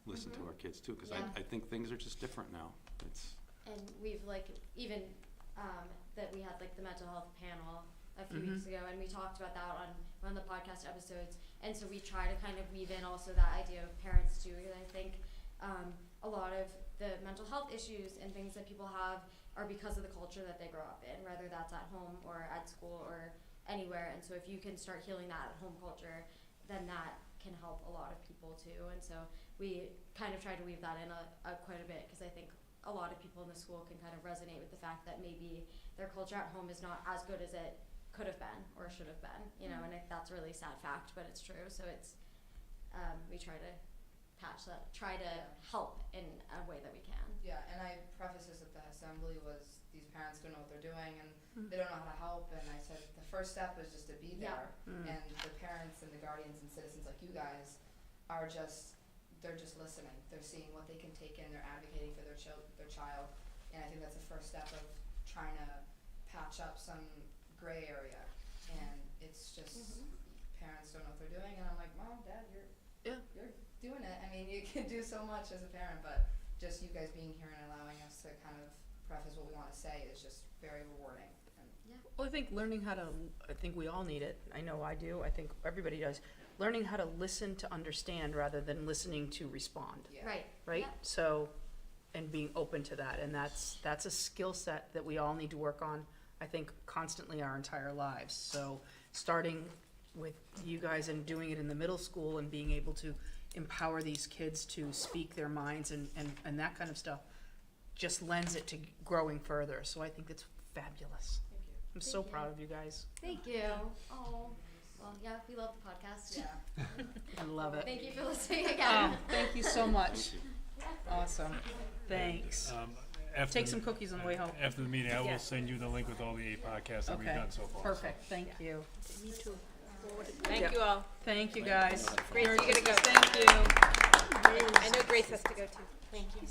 listen to our kids too, because I think things are just different now. And we've even that we had the mental health panel a few weeks ago, and we talked about that on one of the podcast episodes. And so we try to kind of weave in also that idea of parents too, because I think a lot of the mental health issues and things that people have are because of the culture that they grow up in, whether that's at home or at school or anywhere. And so if you can start healing that at home culture, then that can help a lot of people too. And so we kind of try to weave that in quite a bit, because I think a lot of people in the school can kind of resonate with the fact that maybe their culture at home is not as good as it could have been or should have been, and that's a really sad fact, but it's true. So it's we try to try to help in a way that we can. Yeah, and I preface this at the assembly was these parents don't know what they're doing and they don't know how to help, and I said the first step is just to be there, and the parents and the guardians and citizens like you guys are they're just listening. They're seeing what they can take in. They're advocating for their child, and I think that's the first step of trying to patch up some gray area. And it's just parents don't know what they're doing, and I'm like, Mom, Dad, you're doing it. I mean, you can do so much as a parent, but just you guys being here and allowing us to kind of preface what we want to say is just very rewarding. Well, I think I think we all need it. I know I do. I think everybody does. Learning how to listen to understand rather than listening to respond. Yeah. Right? Yeah. So, and being open to that. And that's a skill set that we all need to work on, I think, constantly our entire lives. So starting with you guys and doing it in the middle school and being able to empower these kids to speak their minds and that kind of stuff just lends it to growing further. So I think that's fabulous. I'm so proud of you guys. Thank you. Oh, well, yeah, we love the podcast. Yeah. I love it. Thank you for listening again. Thank you so much. Awesome. Thanks. Take some cookies on the way home. After the meeting, I will Yeah. send you the link with all the 8 podcasts that we've Okay. done so far. Perfect. Thank you. Me too. Thank you all. Thank you, guys. Grace, you gotta go. Thank you. I know Grace has to go too. Thank you.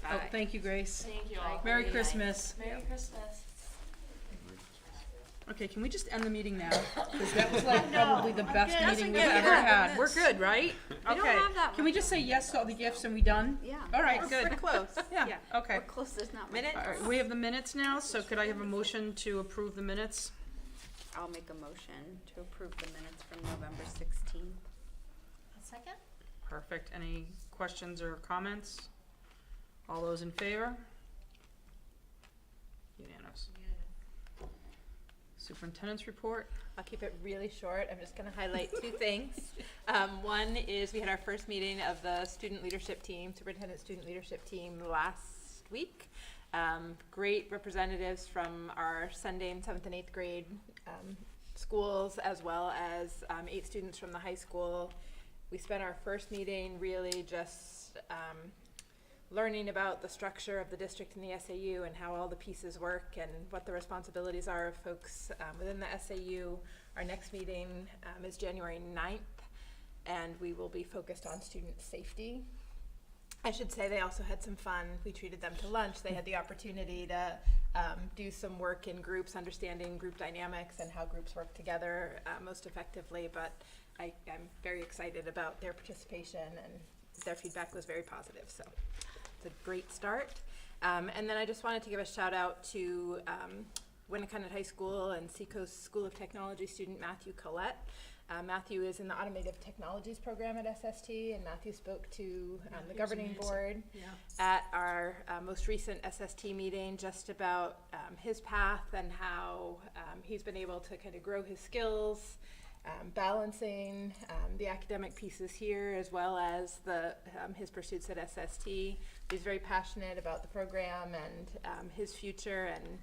Oh, thank you, Grace. Thank you all. Merry Christmas. Merry Christmas. Okay, can we just end the meeting now? Because that was like probably the best meeting we've ever had. We're good, right? Okay. Can we just say yes to all the gifts and we done? Yeah. All right, good. We're close. Yeah, okay. We're close, there's not much. Minutes? All right, we have the minutes now, so could I have a motion to approve the minutes? I'll make a motion to approve the minutes from November 16th. A second? Perfect. Any questions or comments? All those in favor? Unanimous. Superintendent's report. I'll keep it really short. I'm just going to highlight two things. One is we had our first meeting of the student leadership team, superintendent student leadership team last week. Great representatives from our Sunday and 7th and 8th grade schools, as well as 8 students from the high school. We spent our first meeting really just learning about the structure of the district and the SAU and how all the pieces work and what the responsibilities are of folks within the SAU. Our next meeting is January 9th, and we will be focused on student safety. I should say they also had some fun. We treated them to lunch. They had the opportunity to do some work in groups, understanding group dynamics and how groups work together most effectively, but I'm very excited about their participation, and their feedback was very positive, so it's a great start. And then I just wanted to give a shout out to Winnacunnet High School and Seacoast School of Technology student Matthew Collette. Matthew is in the Automotive Technologies program at SST, and Matthew spoke to the governing board at our most recent SST meeting just about his path and how he's been able to kind of grow his skills, balancing the academic pieces here as well as his pursuits at SST. He's very passionate about the program and his future, and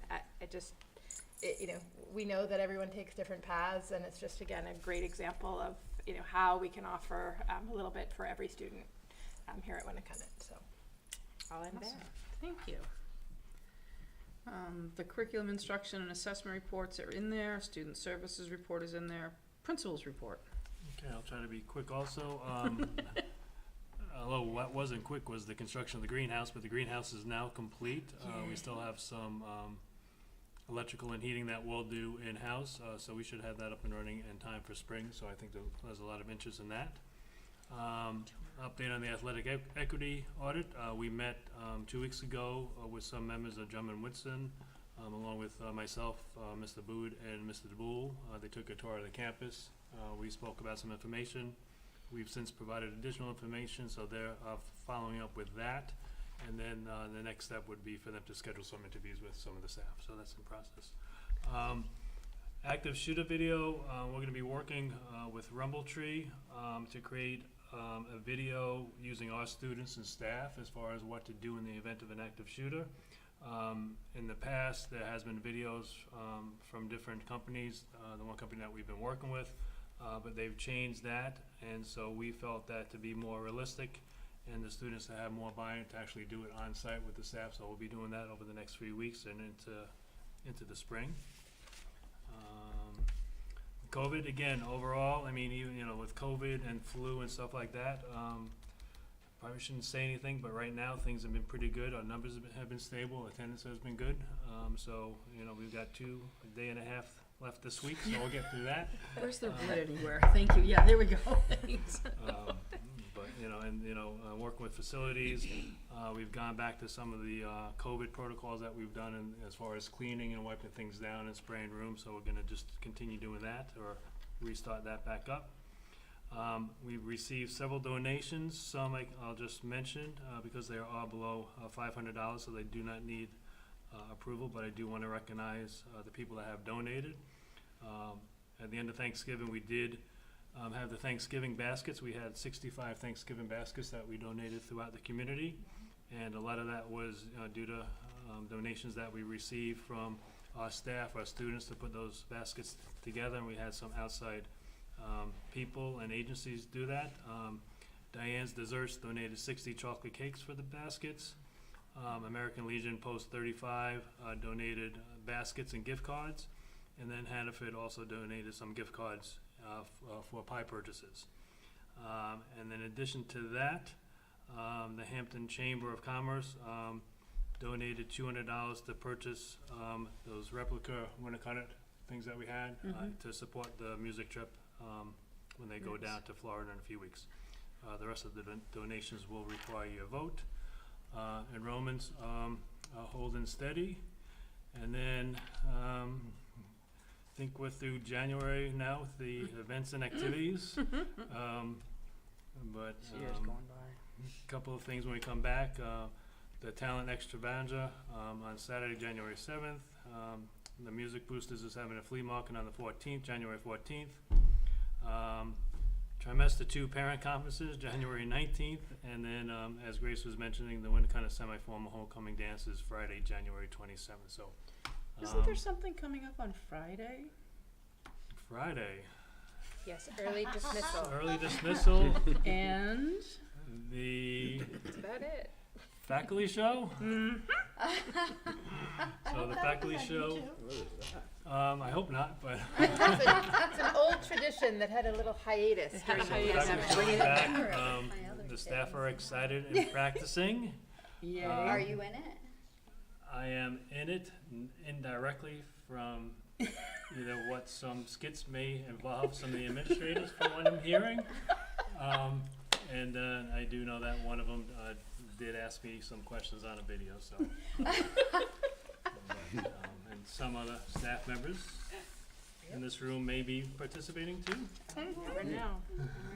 we know that everyone takes different paths, and it's just, again, a great example of, how we can offer a little bit for every student here at Winnacunnet. So I'll end there. Thank you. The curriculum instruction and assessment reports are in there. Student services report is in there. Principal's report. Okay, I'll try to be quick also. Although what wasn't quick was the construction of the greenhouse, but the greenhouse is now complete. We still have some electrical and heating that we'll do in-house, so we should have that up and running in time for spring, so I think there's a lot of interest in that. Update on the athletic equity audit. We met 2 weeks ago with some members of Drummond Woodson, along with myself, Mr. Bood, and Mr. DeBoule. They took a tour of the campus. We spoke about some information. We've since provided additional information, so they're following up with that. And then the next step would be for them to schedule some interviews with some of the staff, so that's in process. Active shooter video, we're going to be working with Rumbletree to create a video using our students and staff as far as what to do in the event of an active shooter. In the past, there has been videos from different companies, the one company that we've been working with, but they've changed that, and so we felt that to be more realistic and the students to have more buy-in to actually do it on site with the staff, so we'll be doing that over the next 3 weeks and into the spring. COVID, again, overall, I mean, even with COVID and flu and stuff like that, probably shouldn't say anything, but right now things have been pretty good. Our numbers have been stable, attendance has been good, so we've got a day and a half left this week, so we'll get through that. Where's the blood anywhere? Thank you. Yeah, there we go. Thanks. But working with facilities, we've gone back to some of the COVID protocols that we've done as far as cleaning and wiping things down and spraying rooms, so we're going to just continue doing that or restart that back up. We've received several donations, some I'll just mention because they are below $500, so they do not need approval, but I do want to recognize the people that have donated. At the end of Thanksgiving, we did have the Thanksgiving baskets. We had 65 Thanksgiving baskets that we donated throughout the community, and a lot of that was due to donations that we received from our staff, our students, to put those baskets together, and we had some outside people and agencies do that. Diane's Desserts donated 60 chocolate cakes for the baskets. American Legion Post 35 donated baskets and gift cards, and then Hannaford also donated some gift cards for pie purchases. And in addition to that, the Hampton Chamber of Commerce donated $200 to purchase those replica Winnacunnet things that we had to support the music trip when they go down to Florida in a few weeks. The rest of the donations will require your vote. Enrollments holding steady. And then I think we're through January now with the events and activities. But a couple of things when we come back. The Talent Extravaganza on Saturday, January 7th. The Music Boosters is having a flea market on the 14th, January 14th. Trimester 2 parent conferences, January 19th. And then, as Grace was mentioning, the Winnacunnet semi-formal homecoming dance is Friday, January 27th. So, Isn't there something coming up on Friday? Friday. Yes, early dismissal. Early dismissal. And? That's about it. Faculty show? So the faculty show, I hope not, but. It's an old tradition that had a little hiatus. Had a during the hiatus. pandemic. Bring it back. The staff are excited and practicing. Yay. Are you in it? I am in it indirectly from either what some skits may involve some of the administrators from what I'm hearing. And I do know that one of them did ask me some questions on a video, so. And some other staff members in this room may be participating too. Never know.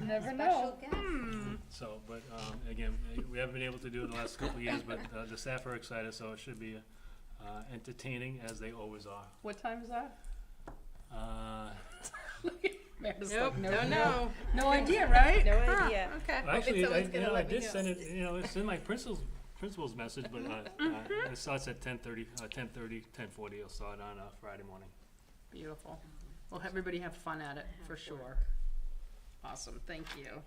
Never Special know. guest. So, but again, we haven't been able to do it the last couple of years, but the staff are excited, so it should be entertaining as they always are. What time is that? Meredith's Nope, like, don't know. No idea, right? No Huh, idea. Okay. Well, actually, someone's gonna I let me did know. send it. It's in my principal's message, but it starts at 10:30, 10:40. I'll start on Friday morning. Beautiful. Well, everybody have fun at it, for sure. Awesome, thank you.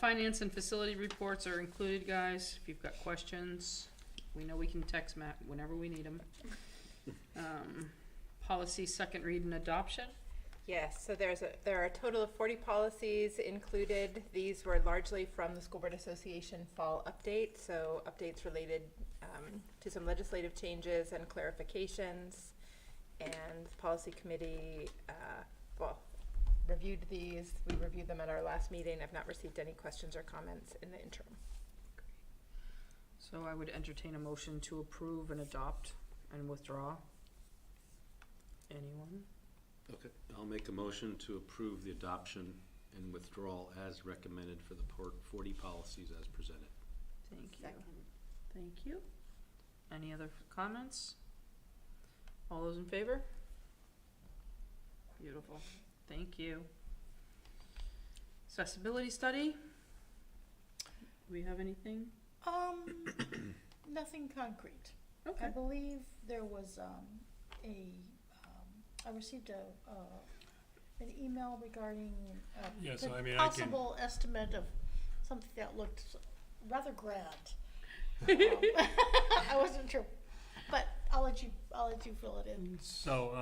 Finance and facility reports are included, guys. If you've got questions, we know we can text Matt whenever we need them. Policy second read and adoption. Yes, so there are a total of 40 policies included. These were largely from the School Board Association fall update, so updates related to some legislative changes and clarifications. And the policy committee, reviewed these. We reviewed them at our last meeting. I've not received any questions or comments in the interim. So I would entertain a motion to approve and adopt and withdraw. Anyone? Okay, I'll make a motion to approve the adoption and withdrawal as recommended for the 40 policies as presented. Thank you. Second. Thank you. Any other comments? All those in favor? Beautiful. Thank you. Accessibility study? Do we have anything? Nothing concrete. Okay. I believe there was I received an email regarding Yeah, the so I mean, I can. possible estimate of something that looked rather grand. I wasn't sure, but I'll let you fill it in. So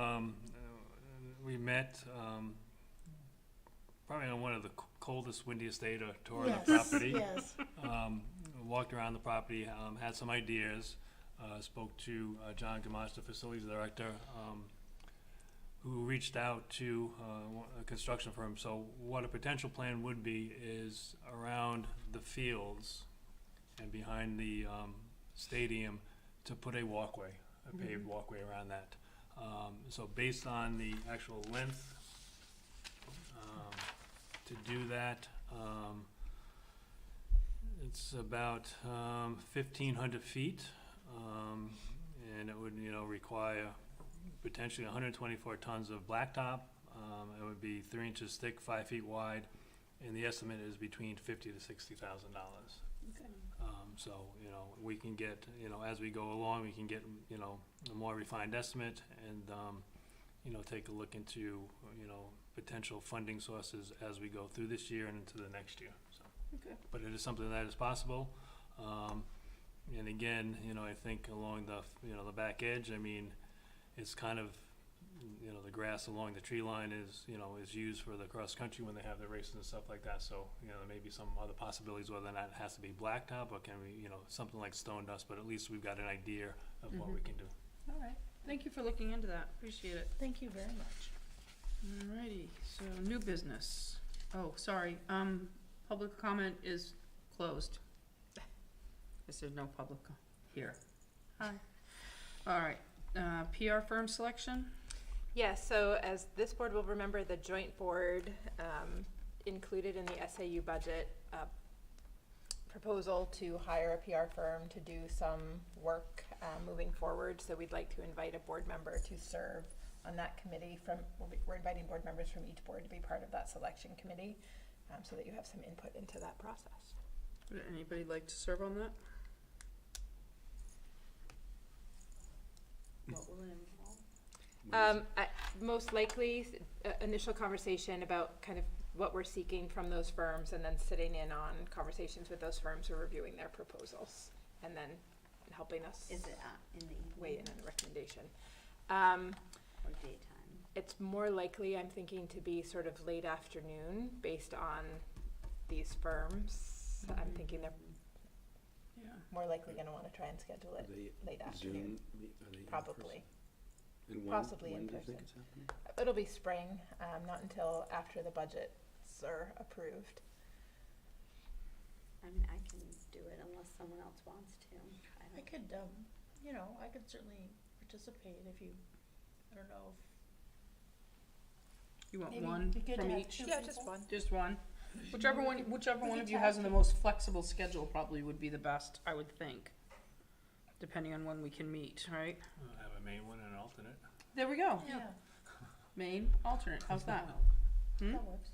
we met probably on one of the coldest, windiest days or tour of the property. Yes. Walked around the property, had some ideas, spoke to John Gamache, the facilities director, who reached out to a construction firm. So what a potential plan would be is around the fields and behind the stadium to put a walkway, a paved walkway around that. So based on the actual length, to do that, it's about 1,500 feet, and it would, require potentially 124 tons of blacktop. It would be 3 inches thick, 5 feet wide, and the estimate is between $50,000 to $60,000. Okay. So, we can get, as we go along, we can get, a more refined estimate and, take a look into, potential funding sources as we go through this year and into the next year. So, Okay. but it is something that is possible. And again, I think along the, the back edge, it's kind of, the grass along the tree line is, is used for the cross country when they have the races and stuff like that. So, there may be some other possibilities whether or not it has to be blacktop or can we, something like stone dust, but at least we've got an idea of what we can do. All right. Thank you for looking into that. Appreciate it. Thank you very much. Alrighty, so new business. Oh, sorry, public comment is closed. Guess there's no public here. Hi. Alright, PR firm selection? Yes, so as this board will remember, the joint board included in the SAU budget a proposal to hire a PR firm to do some work moving forward. So we'd like to invite a board member to serve on that committee. We're inviting board members from each board to be part of that selection committee, so that you have some input into that process. Would anybody like to serve on that? What will it involve? Most likely, initial conversation about kind of what we're seeking from those firms, and then sitting in on conversations with those firms who are reviewing their proposals, and then helping us Is it in the evening weigh in on the recommendation. or daytime? It's more likely, I'm thinking, to be sort of late afternoon based on these firms. I'm thinking they're Yeah. more likely going to want to try and schedule it late afternoon. Probably. Possibly in person. It'll be spring, not until after the budgets are approved. I mean, I can do it unless someone else wants to. I could, I could certainly participate if you, I don't know You want Maybe one it'd be good to from have each? two Yeah, just people. one. Just one? Whichever one We of could you tag has the team. most flexible schedule probably would be the best, I would think. Depending on when we can meet, right? Have a main one and an alternate. There we go. Yeah, Main, alternate, how's that? that works.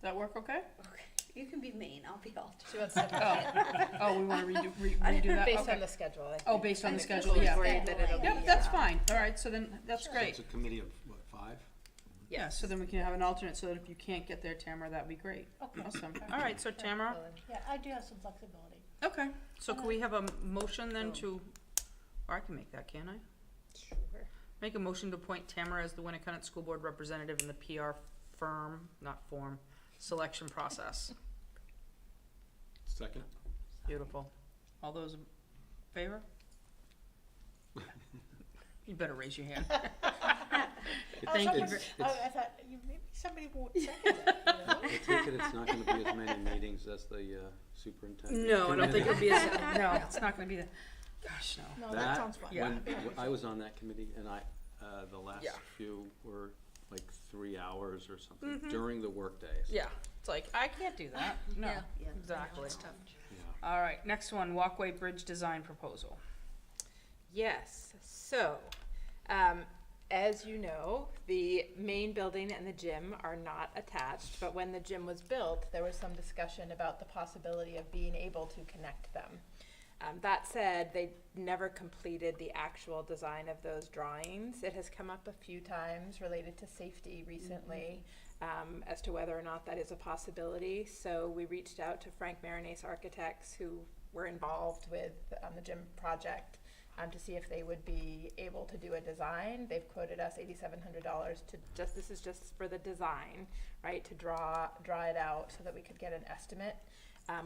That work okay? Okay, you can be main, I'll be alternate. She wants to Oh, we wanna redo that? based Okay. on the schedule. I Oh, think. based on the I'm schedule, just yeah. worried that it'll be, Yep, that's fine, alright, so then, that's Sure. great. It's a committee of, what, 5? Yeah, so then we can have an alternate, so that if you can't get there, Tamara, that'd be great. Okay. Awesome, alright, so Tamara, Yeah, I do have some flexibility. okay, so can we have a motion then to, or I can make that, can't I? Sure. Make a motion to appoint Tamara as the Winnacunnet School Board representative in the PR firm, not form, selection process. Second? Beautiful. All those in favor? You better raise your hand. Thank you. I thought, maybe somebody would second it, I take it it's not gonna be as many meetings as the superintendent? No, I don't think it'll be as, no, it's not gonna be the, gosh, no. No, that sounds fun. Yeah. When I was on that committee, and the last Yeah. few were like 3 hours or something Mhm. during the workdays. Yeah, it's like, I can't do that. No, Yeah. exactly. Yeah. All right, next one, walkway bridge design proposal. Yes, so, as you know, the main building and the gym are not attached, but when the gym was built, there was some discussion about the possibility of being able to connect them. That said, they never completed the actual design of those drawings. It has come up a few times related to safety recently, as to whether or not that is a possibility. So we reached out to Frank Marinese Architects, who were involved with the gym project, to see if they would be able to do a design. They've quoted us $8,700 to this is just for the design, right, to draw it out so that we could get an estimate.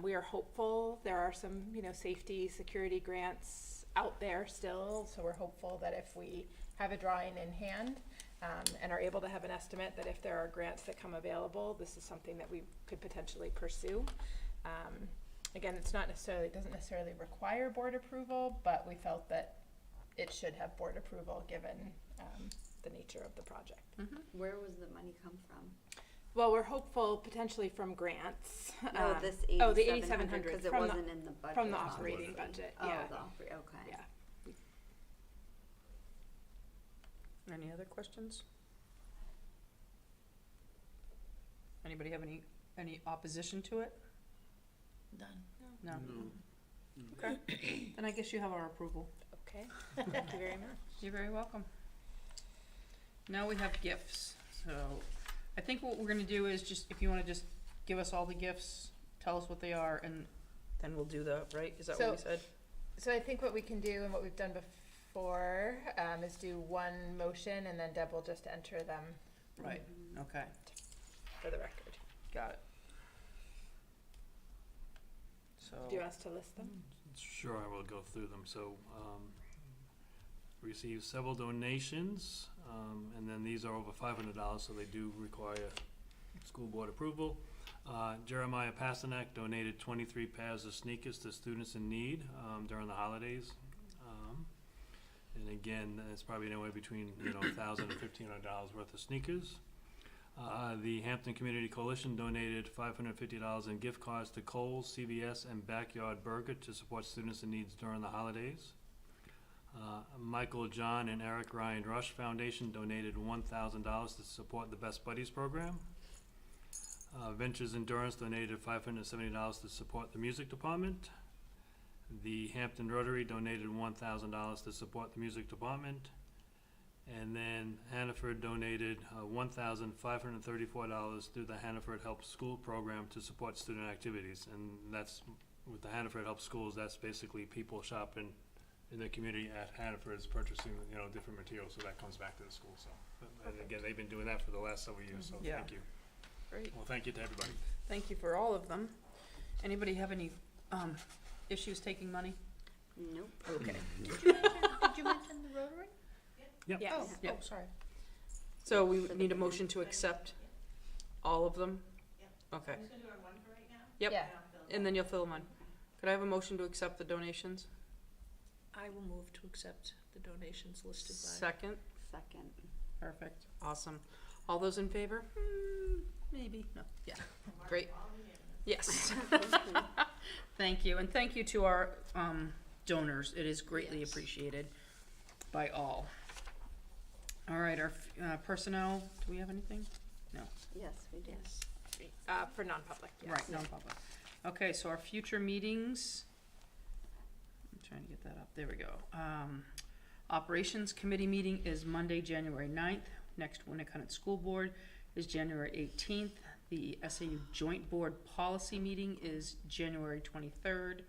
We are hopeful. There are some, safety, security grants out there still, so we're hopeful that if we have a drawing in hand and are able to have an estimate, that if there are grants that come available, this is something that we could potentially pursue. Again, it doesn't necessarily require board approval, but we felt that it should have board approval given the nature of the project. Where was the money come from? Well, we're hopeful potentially from grants. No, this Oh, the 8,700, because it from wasn't in the budget. from the obviously. operating budget, Oh, yeah. okay. Yeah. Any other questions? Anybody have any opposition to it? Done. No? Okay, then I guess you have our approval. Okay, thank you very much. You're very welcome. Now we have gifts, so I think what we're gonna do is just, if you wanna just give us all the gifts, tell us what they are, and then we'll do the, right, is that what we said? So I think what we can do and what we've done before is do one motion and then Deb will just enter them Right, okay, for the record. got it. So. Do you want us to list them? Sure, I will go through them. So, received several donations, and then these are over $500, so they do require school board approval. Jeremiah Pasternak donated 23 pairs of sneakers to students in need during the holidays. And again, it's probably anywhere between $1,000 and $1,500 worth of sneakers. The Hampton Community Coalition donated $550 in gift cards to Kohl's, CVS, and Backyard Burger to support students in need during the holidays. Michael John and Eric Ryan Rush Foundation donated $1,000 to support the Best Buddies program. Ventures Endurance donated $570 to support the music department. The Hampton Rotary donated $1,000 to support the music department. And then Hannaford donated $1,534 through the Hannaford Help School program to support student activities. And that's, with the Hannaford Help Schools, that's basically people shopping in the community at Hannaford's purchasing, different materials, so that comes back to the school, so. And again, they've been doing that for the last several years, so Yeah. thank you. Great. Well, thank you to everybody. Thank you for all of them. Anybody have any issues taking money? Nope. Okay. Did you mention the Rotary? Yep. Yes. Oh, Yep. sorry. So we need a motion to accept all of them? Okay. I'm just gonna do our one for right now. Yep. Yeah. And I'll fill And then you'll fill them in. Could I have a motion to accept the donations? I will move to accept the donations listed by. Second? Second. Perfect. Awesome. All those in favor? Maybe. No. Yeah. Great. Yes. Thank you. And thank you to our donors. It is greatly appreciated by all. All right, our personnel, do we have anything? No. Yes, we do. For non-public, yes. Right, non-public. Okay, so our future meetings, I'm trying to get that up, there we go. Operations Committee meeting is Monday, January 9th. Next Winnacunnet School Board is January 18th. The SAU Joint Board Policy meeting is January 23rd.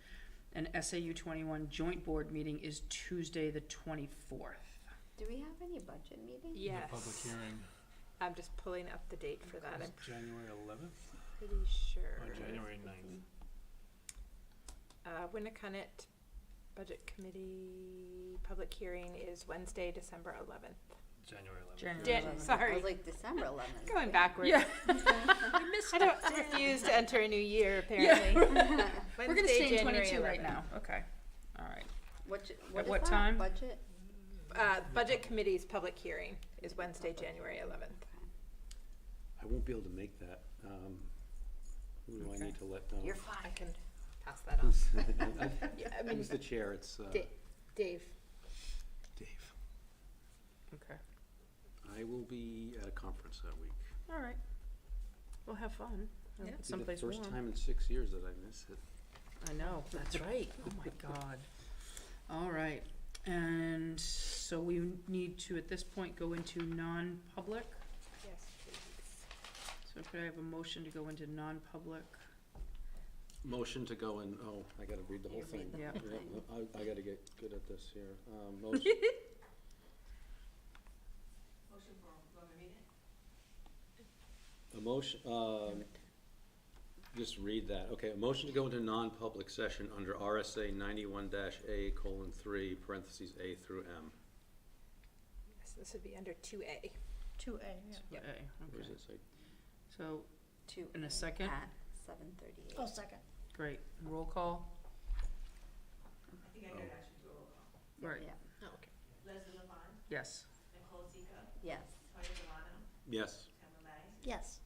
And SAU 21 Joint Board meeting is Tuesday, the 24th. Do we have any budget meetings? Yes. The public hearing I'm just pulling up the date for that. is I'm January 11th pretty sure. or January 9th? Winnacunnet Budget Committee public hearing is Wednesday, December 11th. January 11th. January 11th. I Sorry, was like December 11th. going backwards. Yeah. I refuse to enter a new year, apparently. We're gonna Wednesday, stay in January 22 right 11th. now. Okay. All right. What At is what that? time? Budget? Budget Committee's public hearing is Wednesday, January 11th. I won't be able to make that. Who do I need to let know? You're fine. I can pass that on. Yeah, I mean, Who's the chair? It's Dave. Dave. Okay. I will be at a conference that week. All right. We'll have fun. Yeah. It'll be Someplace the first warm. time in 6 years that I miss it. I know, that's right. Oh my God. All right. And so we need to, at this point, go into non-public. Yes, please. So could I have a motion to go into non-public? Motion to go in, I gotta read the whole You thing. read the Yeah. whole thing. I gotta get good at this here. Motion, Motion for, you want me to read it? a motion, just read that. Okay, a motion to go into non-public session under RSA 91-A:3, parentheses A through M. Yes, this would be under 2A. 2A, yeah. Yeah. Where does Okay. it say? So, Two in a second? at 7:38. Oh, second. Great. Roll call? I think I gotta actually do a roll call. Right. Yeah. Oh, okay. Leslie Levon, Yes. Nicole Zika, Yes. Tony Delano, Yes. Tamara May, Yes.